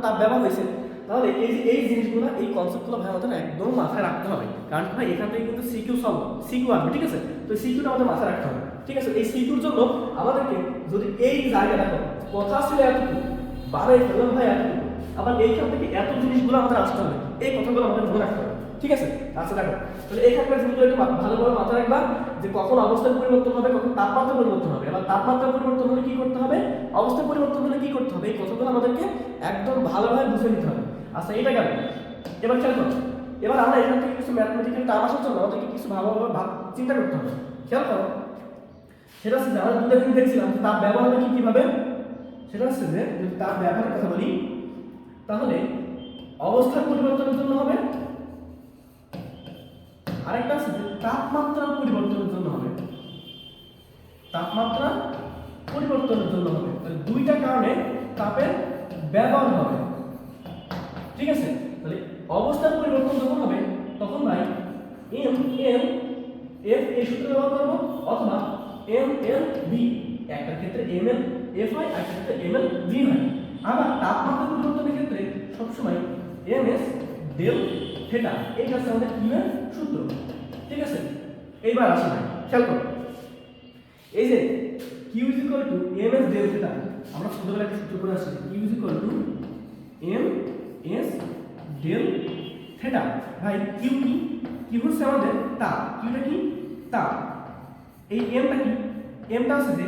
তাপ ব্যবহার হয়েছে। তাহলে এই যে এই জিনিসগুলো, এই কনসেপ্টগুলো ভাই আমাদের একদম মাথায় রাখতে হবে, কারণ ভাই এখান থেকে কিন্তু সিকিউ আসবে, ঠিক আছে। তো সিকিউটা আমাদের মাথায় রাখতে হবে, ঠিক আছে। এই সিকিউর জন্য আমাদেরকে যদি এই জায়গা দেখো কথা ছিল এতটুকু, বাড়াই ফেললাম ভাই এতটুকু, আবার এইখান থেকে এত জিনিসগুলো আমাদের আসতে হবে, এই কথাগুলো আমাদের মনে রাখতে হবে, ঠিক আছে? আচ্ছা দেখো, তাহলে এইখানকার জিনিসগুলো একটু ভালোভাবে মাথায় রাখবা যে কখন অবস্থার পরিবর্তন হবে, কখন তাপমাত্রা পরিবর্তন হবে। আবার তাপমাত্রা পরিবর্তন হলে কি করতে হবে, অবস্থা পরিবর্তন হলে কি করতে হবে, এই কথাগুলো আমাদেরকে একদম ভালোভাবে বুঝে নিতে হবে। আচ্ছা এটা গেল। এবার খেয়াল করো, এবার আমরা এখান থেকে কিছু ম্যাথমেটিক্যাল টার্ম আসার জন্য আমাদেরকে কিছু ভালোভাবে চিন্তা করতে হবে। খেয়াল করো, সেটা হচ্ছে আমরা দুটো দিন দেখছিলাম তাপ ব্যবহার হবে কিভাবে। সেটা হচ্ছে যে যদি তাপ ব্যবহারের কথা বলি তাহলে অবস্থার পরিবর্তনের জন্য হবে, আরেকটা আছে যে তাপমাত্রা পরিবর্তনের জন্য হবে, তাপমাত্রা পরিবর্তনের জন্য হবে। তাহলে দুইটা কারণে তাপের ব্যবহার হবে, ঠিক আছে? তাহলে অবস্থার পরিবর্তন যখন হবে তখন ভাই এম এল এফ এই সূত্র ব্যবহার করবো, অথবা এম এল ভি, একটা ক্ষেত্রে এম এল এফ হয়, একটা ক্ষেত্রে এম এল ভি হয়। আবার তাপমাত্রা পরিবর্তনের ক্ষেত্রে সবসময় এম এস ডেল থিটা, এটা হচ্ছে আমাদের কিউ এর সূত্র, ঠিক আছে? এইবার আসি ভাই, খেয়াল করো, এই যে q is equal to m s del theta, আমরা ছোটবেলায় একটা সূত্র করে আসছি, q is equal to m s del theta. ভাই কিউ কি, কিউ হচ্ছে আমাদের তাপ, কিউটা কি তাপ, এই এমটা কি, এমটা হচ্ছে যে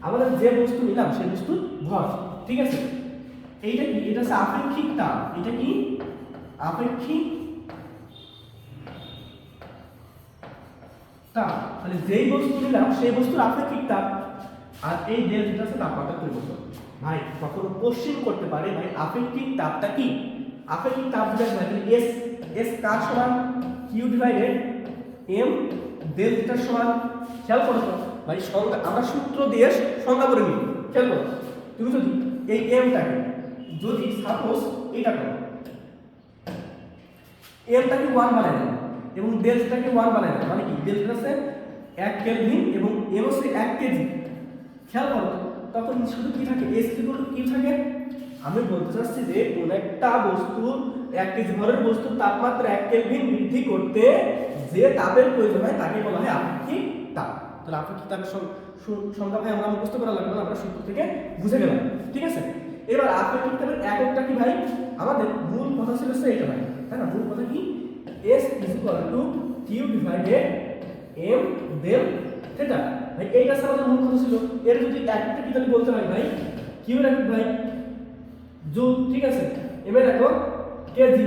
আমাদের যে বস্তু নিলাম সেই বস্তুর ভর, ঠিক আছে? এইটা কি, এটা হচ্ছে আপেক্ষিক তাপ, এটা কি আপেক্ষিক তাপ, মানে যেই বস্তু নিলাম সেই বস্তুর আপেক্ষিক তাপ। আর এই ডেল থিটা হচ্ছে তাপমাত্রা পরিবর্তন। ভাই কখনো কোশ্চেন করতে পারে ভাই আপেক্ষিক তাপটা কি, আপেক্ষিক তাপ যেটা হয় তাহলে এস, এস কার সমান, কিউ ডিভাইডেড এম ডেল থিটার সমান। খেয়াল করো ভাই, সংজ্ঞা আমরা সূত্র দিয়ে সংজ্ঞা করে নিই। খেয়াল করো, তুমি যদি এই এমটাকে যদি সাপোজ এটা করো, এমটাকে 1 বানাই দাও এবং ডেল থিটাকে 1 বানাই দাও, মানে কি ডেল থিটা হচ্ছে 1 কেলভিন এবং এম হচ্ছে 1 কেজি। খেয়াল করো তখন শুধু কি থাকে, এস ইকুয়াল টু কিউ থাকে। আমি বলতে চাচ্ছি যে কোন একটা বস্তুর 1 কেজি ভরের বস্তুর তাপমাত্রা 1 কেলভিন বৃদ্ধি করতে যে তাপের প্রয়োজন হয় তাকে বলা হয় আপেক্ষিক তাপ। তাহলে আপেক্ষিক তাপের সংজ্ঞা ভাই আমরা মুখস্থ করা লাগবে না, আমরা সূত্র থেকে বুঝে গেলাম, ঠিক আছে? এবার আপেক্ষিক তাপের এককটা কি ভাই, আমাদের মূল কথা ছিল এইটা ভাই, তাই না? মূল কথা কি, s is equal to q divided m del theta. ভাই এইটা আমাদের মূল কথা ছিল। এর যদি এককটা কি তাহলে বলতে হয় ভাই, কিউ এর একক ভাই জুল, ঠিক আছে? এম এর একক কেজি,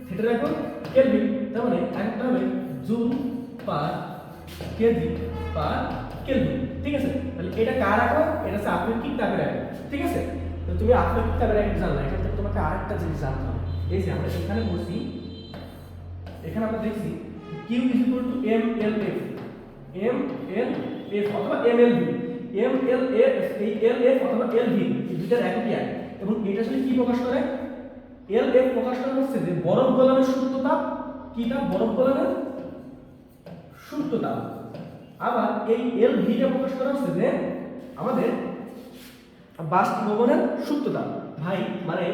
থিটার একক কেলভিন, তার মানে এককটা হবে joule per kg per kelvin, ঠিক আছে? তাহলে এটা কার একক, এটা হচ্ছে আপেক্ষিক তাপের একক, ঠিক আছে? তো তুমি আপেক্ষিক তাপের একক জানলা, এখান থেকে তোমাকে আরেকটা জিনিস জানতে হবে। এই যে আমরা এখানে বলছি, এখানে আমরা দেখছি Q is equal to M L F, M L F অথবা M L V, M L F এই এল এফ অথবা এল ভি এই দুইটার একই আর, এবং এটা আসলে কি প্রকাশ করে, এল এফ প্রকাশ করে হচ্ছে যে বরফ গলানোর সুপ্ত তাপ, কি তাপ, বরফ গলানোর সুপ্ত তাপ। আবার এই এল ভিটা প্রকাশ করা হচ্ছে যে আমাদের বাষ্পীভবনের সুপ্ত তাপ। ভাই মানে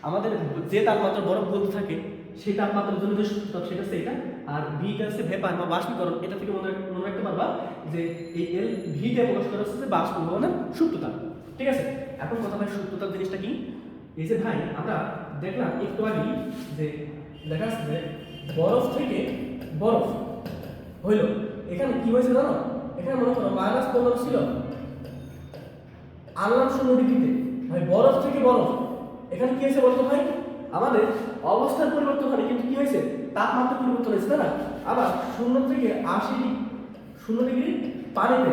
আমাদের যে তাপমাত্রা বরফ গলতে থাকে সেই তাপমাত্রার জন্য যে সুপ্ত তাপ সেটা হচ্ছে এটা, আর ভিটা হচ্ছে ভেপার বা বাষ্পীকরণ। এটা থেকে মনে রাখতে পারবা যে এই এল ভিটা প্রকাশ করা হচ্ছে যে বাষ্পীভবনের সুপ্ত তাপ, ঠিক আছে? এখন কথা ভাই সুপ্ত তাপ জিনিসটা কি, এই যে ভাই আমরা দেখলাম একটু আগেই যে দেখা যাচ্ছে যে বরফ থেকে বরফ হইল, এখানে কি হয়েছে জানো, এখানে মনে করো -15 ছিল, আনলাম 0 ডিগ্রিতে। ভাই বরফ থেকে বরফ, এখানে কি হয়েছে বলতো ভাই, আমাদের অবস্থার পরিবর্তন হয় কিন্তু কি হয়েছে, তাপমাত্রা পরিবর্তন হয়েছে, তাই না? আবার 0 থেকে 0 ডিগ্রি পানিতে,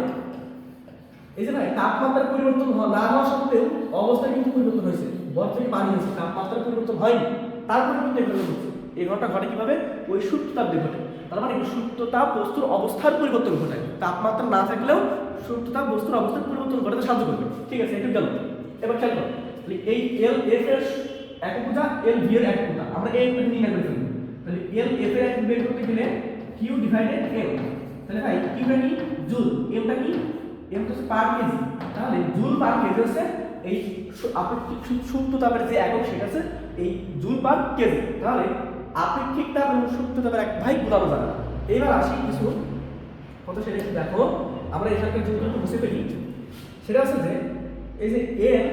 এই যে ভাই তাপমাত্রার পরিবর্তন না হওয়া সত্ত্বেও অবস্থা কিন্তু পরিবর্তন হয়েছে, বরফ থেকে পানি হয়েছে, তাপমাত্রার পরিবর্তন হয়নি, তারপরে কিন্তু এগুলো হচ্ছে। এই ঘটনা ঘটে কিভাবে, ওই সুপ্ত তাপ দিয়ে ঘটে। তার মানে সুপ্ত তাপ বস্তুর অবস্থার পরিবর্তন ঘটায়, তাপমাত্রা না থাকলেও সুপ্ত তাপ বস্তুর অবস্থার পরিবর্তন ঘটাতে সাহায্য করবে, ঠিক আছে? এটা গেল। এবার খেয়াল করো, এই এল এফ এর এককটা, এল ভি এর এককটা আমরা এই নির্ণয় করে ফেলব। তাহলে এল এফ এর একক বের করতে গেলে কিউ ডিভাইডেড এম, তাহলে ভাই কিউটা কি জুল, এমটা কি, এম হচ্ছে পার কেজি, তাহলে জুল পার কেজি হচ্ছে এই আপেক্ষিক সুপ্ত তাপের যে একক সেটা হচ্ছে এই জুল পার কেজি। তাহলে আপেক্ষিক তাপ এবং সুপ্ত তাপের এক ভাই গুণানো যাবে। এইবার আসি কিছু কত, সেটা একটু দেখো, আমরা এখানকার জিনিসগুলো বুঝে ফেলি। সেটা হচ্ছে যে এই যে এল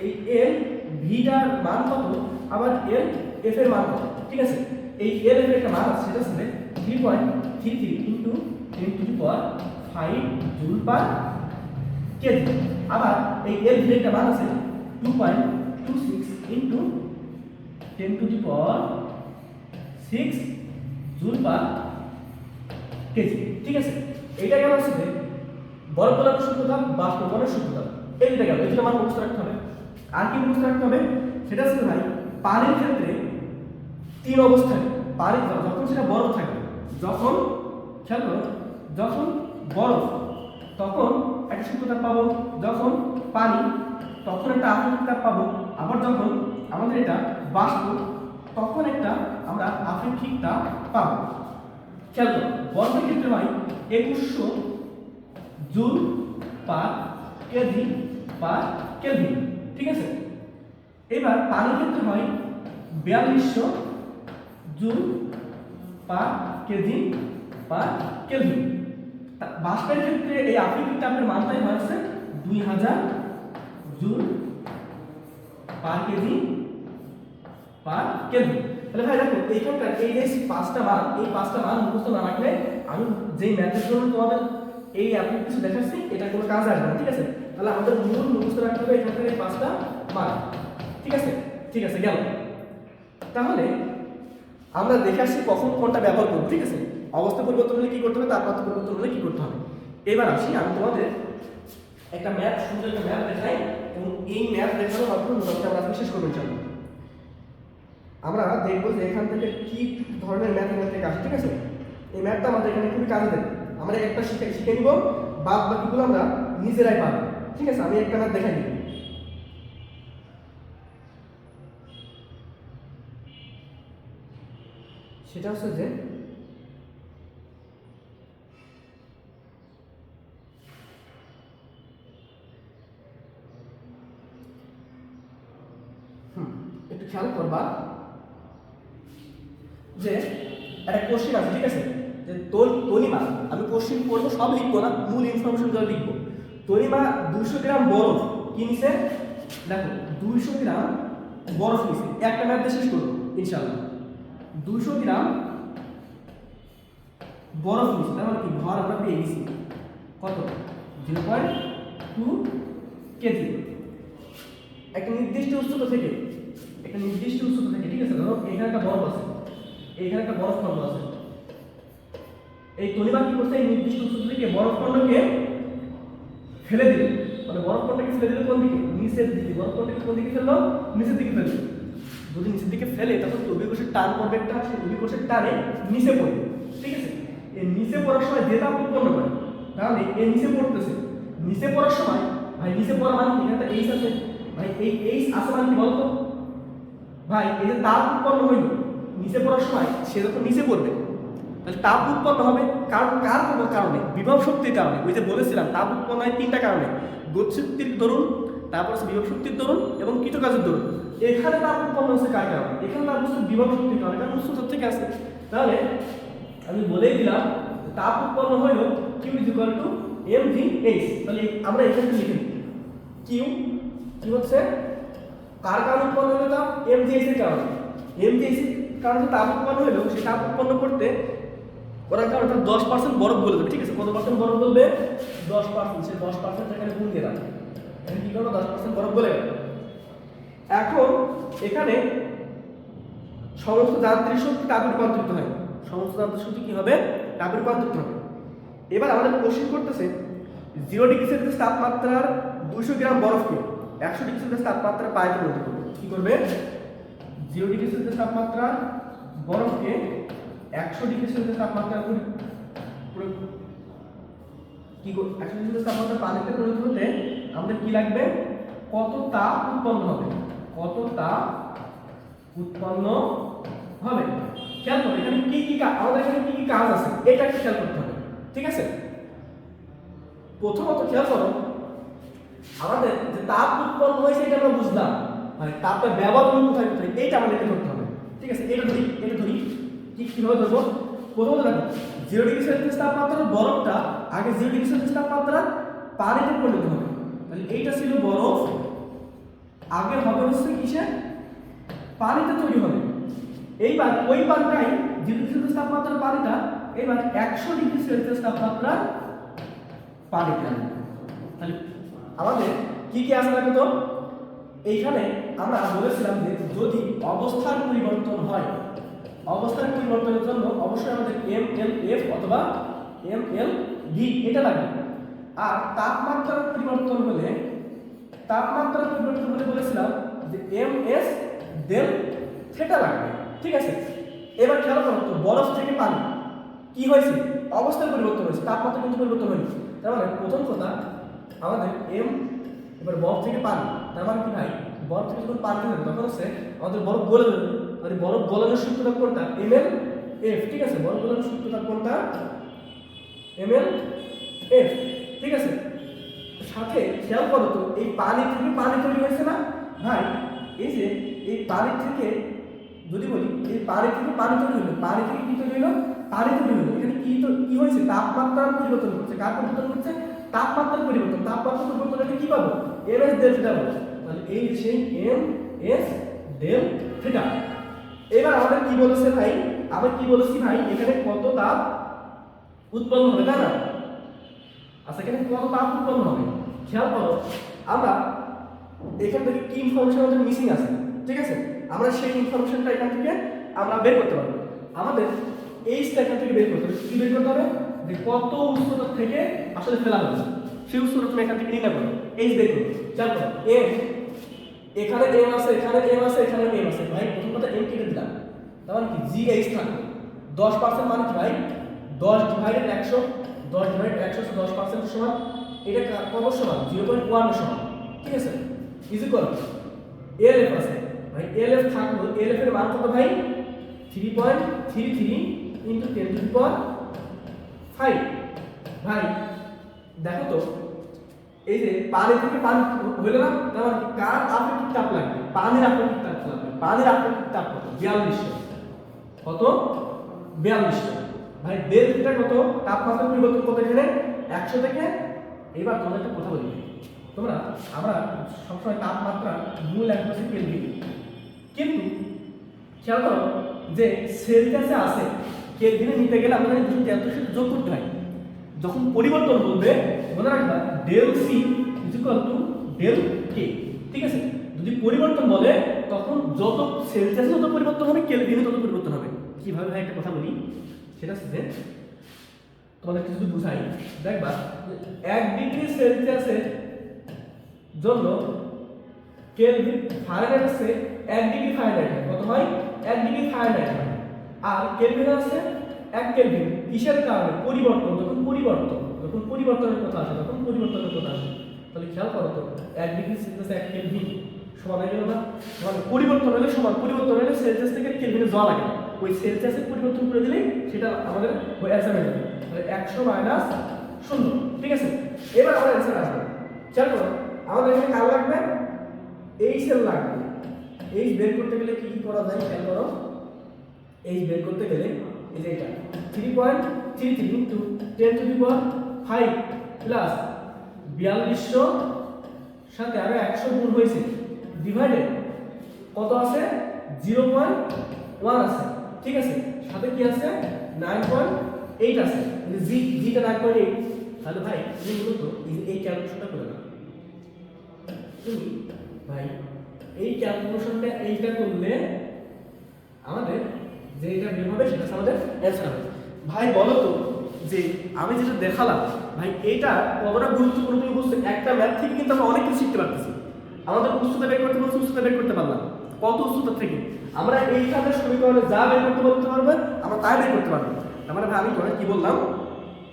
এই এল ভিটার মান কত, আবার এল এফ এর মান কত, ঠিক আছে। এই এল এফ এর একটা মান আছে, সেটা হচ্ছে 3.33 ইনটু 10⁵ জুল পার কেজি। আবার এই এল ভি এর একটা মান আছে 2.26 ইনটু 10⁶ জুল পার কেজি, ঠিক আছে। এইটা গেল হচ্ছে বরফ গলানোর সূত্রটা, বাষ্পীভবনের সূত্রটা, এই দুটা গেল। এই দুটো মান মুখস্থ রাখতে হবে। আর কি মুখস্থ রাখতে হবে, সেটা হচ্ছে ভাই পানির ক্ষেত্রে 3 অবস্থায় পানি যখন সেটা বরফ থাকবে, যখন খেয়াল করো, যখন বরফ তখন একটা সূক্ষ্ম তাপ পাবো, যখন পানি তখন একটা আপেক্ষিক তাপ পাবো, আবার যখন আমাদের এটা বাষ্প তখন একটা আমরা আপেক্ষিক তাপ পাবো। খেয়াল করো, বরফের ক্ষেত্রে হয় 2100 joule per kg per kelvin, ঠিক আছে। এবার পানির ক্ষেত্রে হয় 4200 joule per kg per kelvin. বাষ্পের ক্ষেত্রে এই আপেক্ষিক তাপের মানটাই হয়েছে 2000 joule per kg per kelvin. তাহলে ভাই দেখো এইখানকার এই যে 5টা মান, এই 5টা মান মুখস্থ না রাখলে আমি যেই ম্যাথের জন্য তোমাদের এই আপনি কিছু দেখাচ্ছি, এটা কোনো কাজ আসবে না, ঠিক আছে। তাহলে আমাদের মূল মুখস্থ রাখতে হবে এখানকার এই 5টা মান, ঠিক আছে। ঠিক আছে, গেল। তাহলে আমরা দেখে আসছি কখন কোনটা ব্যবহার করব, ঠিক আছে। অবস্থা পরিবর্তন হলে কি করতে হবে, তাপমাত্রা পরিবর্তন হলে কি করতে হবে। এবার আসি, আমি তোমাদের একটা ম্যাপ, সুন্দর একটা ম্যাপ দেখাই, এবং এই ম্যাপ দেখানোর মাধ্যমে মোটামুটি আমরা বিশেষ করবো ইনশাআল্লাহ। আমরা দেখবো যে এখান থেকে কি ধরনের ম্যাথমেটিক্স আসে, ঠিক আছে। এই ম্যাপটা আমাদের এখানে খুবই কাজে দেবে। আমরা একটা শিখে নিব, বাদ বাকিগুলো আমরা নিজেরাই পাবো, ঠিক আছে। আমি একটা ম্যাপ দেখাই দিব। সেটা হচ্ছে যে একটু খেয়াল করবা যে একটা কোশ্চিন আছে, ঠিক আছে। যে তনিমা, আমি কোশ্চিন পড়বো, সব লিখবো না, মূল ইনফরমেশন গুলো লিখবো। তনিমা 200 গ্রাম বরফ কি নিছে, দেখো 200 গ্রাম বরফ নিছে। একটা ম্যাথ শেষ করবো ইনশাআল্লাহ। 200 গ্রাম বরফ নিছে, তার মানে কি ভর আমরা পেয়ে গেছি কত, 0.2 কেজি। একটা নির্দিষ্ট উচ্চতা থেকে, ঠিক আছে। ধরো এখানে একটা বরফ আছে, এখানে একটা বরফ খন্ড আছে। এই তনিমা কি করছে, এই নির্দিষ্ট উচ্চতা থেকে বরফ খন্ডকে ফেলে দিল, মানে বরফ খন্ডকে ফেলে দিল কোন দিকে, নিচের দিকে। বরফ খন্ডকে কোন দিকে ফেললো, নিচের দিকে ফেললো। যদি নিচের দিকে ফেলে তখন অভিকোষের টান পড়বে, একটা সেই অভিকোষের টানে নিচে পড়বে, ঠিক আছে। এই নিচে পড়ার সময় যে তাপ উৎপন্ন করে, তাহলে এই নিচে পড়তেছে, নিচে পড়ার সময় ভাই নিচে পড়া মানে এখানে একটা এইচ আছে, ভাই এই এইচ আছে মানে কি বলতো ভাই, এই যে তাপ উৎপন্ন হইল নিচে পড়ার সময়, সে যখন নিচে পড়বে তাহলে তাপ উৎপন্ন হবে কারণ কার কারণে, বিভব শক্তির কারণে। ওই যে বলেছিলাম তাপ উৎপন্ন হয় 3টা কারণে, গতিশক্তির দরুন, তারপর আছে বিভব শক্তির দরুন এবং কৃতকাজের দরুন। এখানে তাপ উৎপন্ন হচ্ছে কার কারণে, এখানে তাপ হচ্ছে বিভব শক্তির কারণে, কারণ উচ্চতা থেকে আসে। তাহলে আমি বলেই দিলাম তাপ উৎপন্ন হইল Q = mgh। তাহলে আমরা এখানে লিখে নিই Q কি হচ্ছে, কার কারণে উৎপন্ন হলো তাপ, mgh এর কারণে। mgh এর কারণে তাপ উৎপন্ন হলো, সেই তাপ উৎপন্ন করতে ওরা কারণ 10% বরফ বলে দেবে, ঠিক আছে। কত পার্সেন্ট বরফ বলবে, 10%। সে 10% এখানে গুণ দিয়ে রাখবে, এখানে কি করবো 10% বরফ বলে। এখন এখানে সমস্ত যান্ত্রিক শক্তি তাপে রূপান্তরিত হয়, সমস্ত যান্ত্রিক শক্তি কি হবে, তাপে রূপান্তরিত হবে। এবার আমাদের কোশ্চেন করতেছে 0 ডিগ্রি সেলসিয়াস তাপমাত্রার 200 গ্রাম বরফকে 100 ডিগ্রি সেলসিয়াস তাপমাত্রার পানিতে পরিণত করবে। কি করবে, 0 ডিগ্রি সেলসিয়াস তাপমাত্রার বরফকে 100 ডিগ্রি সেলসিয়াস তাপমাত্রার কি 100 ডিগ্রি সেলসিয়াস তাপমাত্রার পানিতে পরিণত হতে আমাদের কি লাগবে, কত তাপ উৎপন্ন হবে, কত তাপ উৎপন্ন হবে। খেয়াল করো এখানে কি কি আমাদের এখানে কি কি কাজ আছে, এটা একটু খেয়াল করতে হবে, ঠিক আছে। প্রথমত খেয়াল করো, আমাদের যে তাপ উৎপন্ন হয়েছে এটা আমরা বুঝলাম, মানে তাপটা ব্যবহার কোথায় কোথায়, এইটা আমাদেরকে ধরতে হবে, ঠিক আছে। এটা ধরি কিভাবে ধরবো, প্রথমত দেখো 0 ডিগ্রি সেলসিয়াস তাপমাত্রার বরফটা আগে 0 ডিগ্রি সেলসিয়াস তাপমাত্রা পানিতে পরিণত হবে। তাহলে এইটা ছিল বরফ, আগে হবে হচ্ছে কিসে, পানিতে তৈরি হবে। এইবার ওই পানিটাই 0 ডিগ্রি সেলসিয়াস তাপমাত্রার পানিটা এবার 100 ডিগ্রি সেলসিয়াস তাপমাত্রার পানিতে আনবে। তাহলে আমাদের কি কি আছে দেখো তো, এইখানে আমরা বলেছিলাম যে যদি অবস্থার পরিবর্তন হয়, অবস্থার পরিবর্তনের জন্য অবশ্যই আমাদের MLF অথবা MLD এটা লাগবে। আর তাপমাত্রার পরিবর্তন হলে বলেছিলাম যে MS ডেল থিটা লাগবে। ঠিক আছে, এবার খেয়াল করো তো, বরফ থেকে পানি কি হয়েছে, অবস্থার পরিবর্তন হয়েছে, তাপমাত্রা কিন্তু পরিবর্তন হয়নি। তার মানে প্রথম কথা আমাদের এবার বরফ থেকে পানি, তার মানে কি ভাই, বরফ থেকে যখন পানি হবে তখন হচ্ছে আমাদের বরফ গলে যাবে। মানে বরফ গলানোর সূত্রটা কোনটা, MLF। ঠিক আছে, বরফ গলানোর সূত্রটা কোনটা, MLF। ঠিক আছে, সাথে খেয়াল করো তো, এই পানি থেকে পানি তৈরি হয়েছে না ভাই, এই যে এই পানি থেকে যদি বলি এই পানি থেকে পানি তৈরি হলো, পানি থেকে কি তৈরি হলো, পানি তৈরি হলো। এখানে কি হয়েছে, তাপমাত্রার পরিবর্তন হচ্ছে। কার পরিবর্তন হচ্ছে, তাপমাত্রার পরিবর্তন। তাপমাত্রা পরিবর্তন হলে কি পাবো, MS ডেল থিটা পাবো। তাহলে এই সেই MS ডেল থিটা। এবার আমাদের কি বলেছে ভাই, আমরা কি বলেছি ভাই, এখানে কত তাপ উৎপন্ন হবে, তাই না? আচ্ছা, এখানে কত তাপ উৎপন্ন হবে খেয়াল করো, আমরা এখান থেকে কি ইনফরমেশন আমাদের মিসিং আছে। ঠিক আছে, আমরা সেই ইনফরমেশনটা এখান থেকে আমরা বের করতে পারবো। আমাদের এইচটা এখান থেকে বের করতে হবে। কি বের করতে হবে, যে কত উচ্চতা থেকে আসলে ফেলা হয়েছে সেই উচ্চতা তুমি এখান থেকে নির্ণয় করো। এইচ বের করো, খেয়াল করো, এখানে M আছে, এখানে M আছে, এখানে M আছে। ভাই প্রথম কথা M কেটে দিলাম, তার মানে কি GH থাকবে 10% মানে কি ভাই, 10 ডিভাইডেড 100, 10 ডিভাইডেড 100 10% সমান, এটা কত সমান, 0.1 এর সমান। ঠিক আছে, ইজ ইকুয়াল LF আছে ভাই, LF থাকলো, LF এর মান কত ভাই, 3.33 ইনটু 10 টু দি পাওয়ার 5। ভাই দেখো তো, এই যে পানি থেকে পানি হইলো না, তার মানে কার আপেক্ষিক তাপ লাগবে, পানির আপেক্ষিক তাপ লাগবে। পানির আপেক্ষিক তাপ কত, 4200। কত, 4200। ভাই ডেল থিটা কত, তাপমাত্রা পরিবর্তন কত এখানে 100 থেকে। এবার তোমাদের একটা কথা বলি, আমরা সবসময় তাপমাত্রা মূল এক হচ্ছে কেলভিন, কিন্তু খেয়াল করো যে সেলসিয়াসে আছে, কেলভিনে নিতে গেলে আমাদের 200 সাথে যোগ করতে হয়। যখন পরিবর্তন বলবে মনে রাখবা del C is equal to del K. ঠিক আছে, যদি পরিবর্তন বলে তখন যত সেলসিয়াসে যত পরিবর্তন হবে কেলভিনে তত পরিবর্তন হবে। কিভাবে ভাই একটা কথা বলি, সেটা হচ্ছে যে তোমাদের কিছু বুঝাই। দেখবা 1 ডিগ্রি সেলসিয়াসের জন্য কেলভিন ফারেনহাইট আছে 1 ডিগ্রি ফারেনহাইট, কত হয়, 1 ডিগ্রি ফারেনহাইট হয়। আর কেলভিন আছে 1 কেলভিন। কিসের কারণে, পরিবর্তন, যখন পরিবর্তনের কথা আসে, তাহলে খেয়াল করো তো 1 ডিগ্রি সেলসিয়াস 1 কেলভিন সমান হয়ে গেল না, মানে পরিবর্তন হলে সমান, পরিবর্তন হলে সেলসিয়াস থেকে কেলভিনে যাওয়া লাগে, ওই সেলসিয়াসের পরিবর্তন করে দিলেই সেটা আমাদের ওই অ্যান্সার হয়ে যাবে, 100 মাইনাস 0। ঠিক আছে, এবার আমাদের অ্যান্সার আসবে। খেয়াল করো, আমাদের এখানে কার লাগবে, এইচ এর লাগবে। এইচ বের করতে গেলে কি কি করা যায়, খেয়াল করো, এইচ বের করতে গেলে এই যে এটা 3.33 into 10 to the power 5 plus 4200 সাথে আরো 100 গুণ হয়েছে, ডিভাইডেড কত আছে, 0.1 আছে। ঠিক আছে, সাথে কি আছে, 9.8 আছে, জিটা 9.8। তাহলে ভাই তুমি মূলত এই ক্যালকুলেশনটা করে নাও। তুমি ভাই এই ক্যালকুলেশনটা এইটা করলে আমাদের যে এটা বের হবে সেটা আমাদের অ্যান্সার হবে। ভাই বলো তো, যে আমি যেটা দেখালাম ভাই এটা কতটা গুরুত্বপূর্ণ তুমি বুঝছো? একটা ম্যাথ থেকে কিন্তু আমরা অনেক কিছু শিখতে পারতেছি। আমাদের উচ্চতা বের করতে বলছে, উচ্চতা বের করতে পারলাম, কত উচ্চতা থেকে আমরা এইখানে সমীকরণে যা বের করতে বলতে পারবো আমরা তাই বের করতে পারবো। তার মানে ভাই আমি তোমাকে কি বললাম,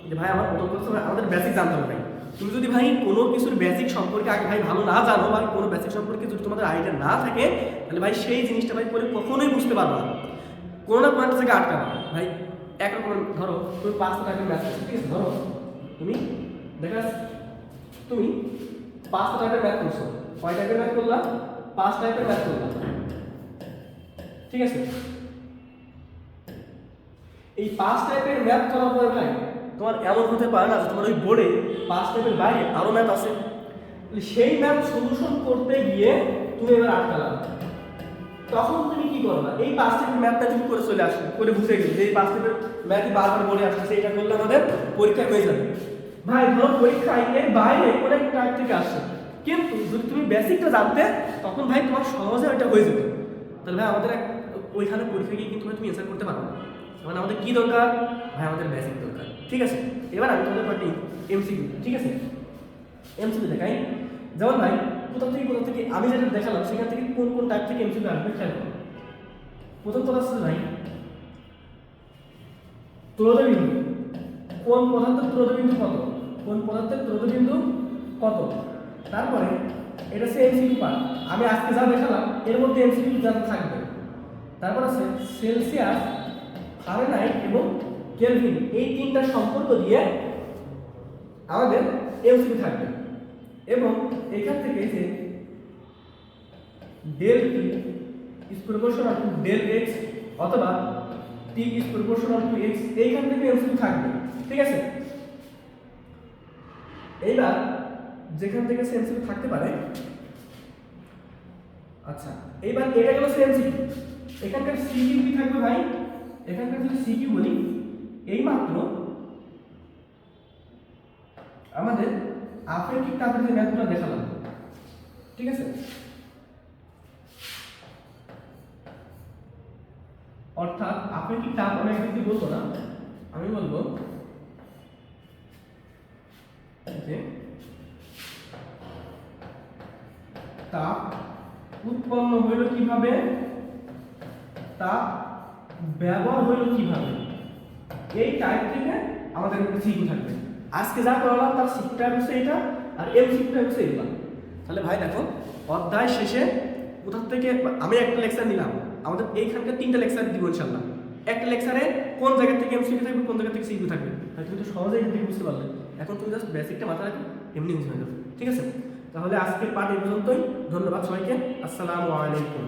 যে ভাই আমার প্রথম কথা আমাদের বেসিক জানতে হবে। ভাই তুমি যদি ভাই কোনো কিছুর বেসিক সম্পর্কে আগে ভাই ভালো না জানো, বা কোনো বেসিক সম্পর্কে যদি তোমাদের আইডিয়া না থাকে, তাহলে ভাই সেই জিনিসটা ভাই পরে কখনোই বুঝতে পারবো না, কোনো না কোনো থেকে আটকাবে। ভাই একরকম ধরো তুমি 5টা টাইপের ম্যাথ করছো, ঠিক আছে, ধরো তুমি দেখা তুমি 5টা টাইপের ম্যাথ করছো, কয় টাইপের ম্যাথ করলাম, 5 টাইপের ম্যাথ করলাম। ঠিক আছে, এই 5 টাইপের ম্যাথ করার পরে ভাই তোমার এমন হতে পারে না যে তোমার ওই বোর্ডে 5 টাইপের বাইরে আরো ম্যাথ আছে, সেই ম্যাথ সলিউশন করতে গিয়ে তুমি এবার আটকালাম, তখন তুমি কি করবা? এই 5 স্টেপের ম্যাথটা তুমি করে চলে আসবে, করে বুঝে গেলে যে এই 5 স্টেপের ম্যাথই বারবার বলে আসছে, এটা করলে আমাদের পরীক্ষায় হয়ে যাবে। ভাই ধরো পরীক্ষায় এর বাইরে অনেক টাইপ থেকে আসছে, কিন্তু যদি তুমি বেসিকটা জানতে তখন ভাই তোমার সহজে ওইটা হয়ে যেত। তাহলে ভাই আমাদের ওইখানে পরীক্ষা গিয়ে কিন্তু তুমি অ্যান্সার করতে পারো না। মানে আমাদের কি দরকার? ভাই আমাদের বেসিক দরকার। ঠিক আছে, এবার আমি তোমাদের পার্টি এমসিকিউ, ঠিক আছে, এমসিকিউ দেখাই। যেমন ভাই কোথা থেকে আমি যেটা দেখালাম সেখান থেকে কোন কোন টাইপ থেকে এমসিকিউ আসবে খেয়াল করো। প্রথম কথা হচ্ছে ভাই ত্রোধবিন্দু, কোন পদার্থের ত্রোধবিন্দু কত, কোন পদার্থের ত্রোধবিন্দু কত। তারপরে এটা হচ্ছে এমসিকিউ পার্ট, আমি আজকে যা দেখালাম এর মধ্যে এমসিকিউ যা থাকবে। তারপর আছে সেলসিয়াস, ফারেনহাইট এবং কেলভিন, এই তিনটা সম্পর্ক দিয়ে আমাদের এমসিকিউ থাকবে। এবং এখান থেকে যে del t is proportional to del x অথবা t is proportional to x, এইখান থেকে এমসিকিউ থাকবে। ঠিক আছে, এইবার যেখান থেকে এমসিকিউ থাকতে পারে, আচ্ছা এইবার এটা গেল এমসিকিউ। এখানকার সিকিউ কি থাকবে ভাই? এখানকার যদি সিকিউ বলি, এই মাত্র আমাদের আপেক্ষিক তাপের যে ম্যাথগুলো দেখালাম, ঠিক আছে, অর্থাৎ আপেক্ষিক তাপ আমি একদিকে বলবো না, আমি বলবো যে তাপ উৎপন্ন হইল কিভাবে, তাপ ব্যবহার হইল কিভাবে, এই টাইপ থেকে আমাদের একটা সিকিউ থাকবে। আজকে যা করলাম তার সিকিউটা হচ্ছে এটা, আর এমসিকিউটা হচ্ছে এটা। তাহলে ভাই দেখো অধ্যায় শেষে কোথা থেকে আমি একটা লেকচার নিলাম, আমাদের এইখানকার 3টা লেকচার দিব ইনশাআল্লাহ। একটা লেকচারে কোন জায়গা থেকে এমসিকিউ থাকবে, কোন জায়গা থেকে সিকিউ থাকবে, ভাই তুমি তো সহজেই এটা বুঝতে পারলে। এখন তুমি জাস্ট বেসিকটা মাথায় রাখো, এমনি বুঝে যাবে। ঠিক আছে, তাহলে আজকের পাঠ এই পর্যন্তই। ধন্যবাদ সবাইকে, আসসালামু আলাইকুম।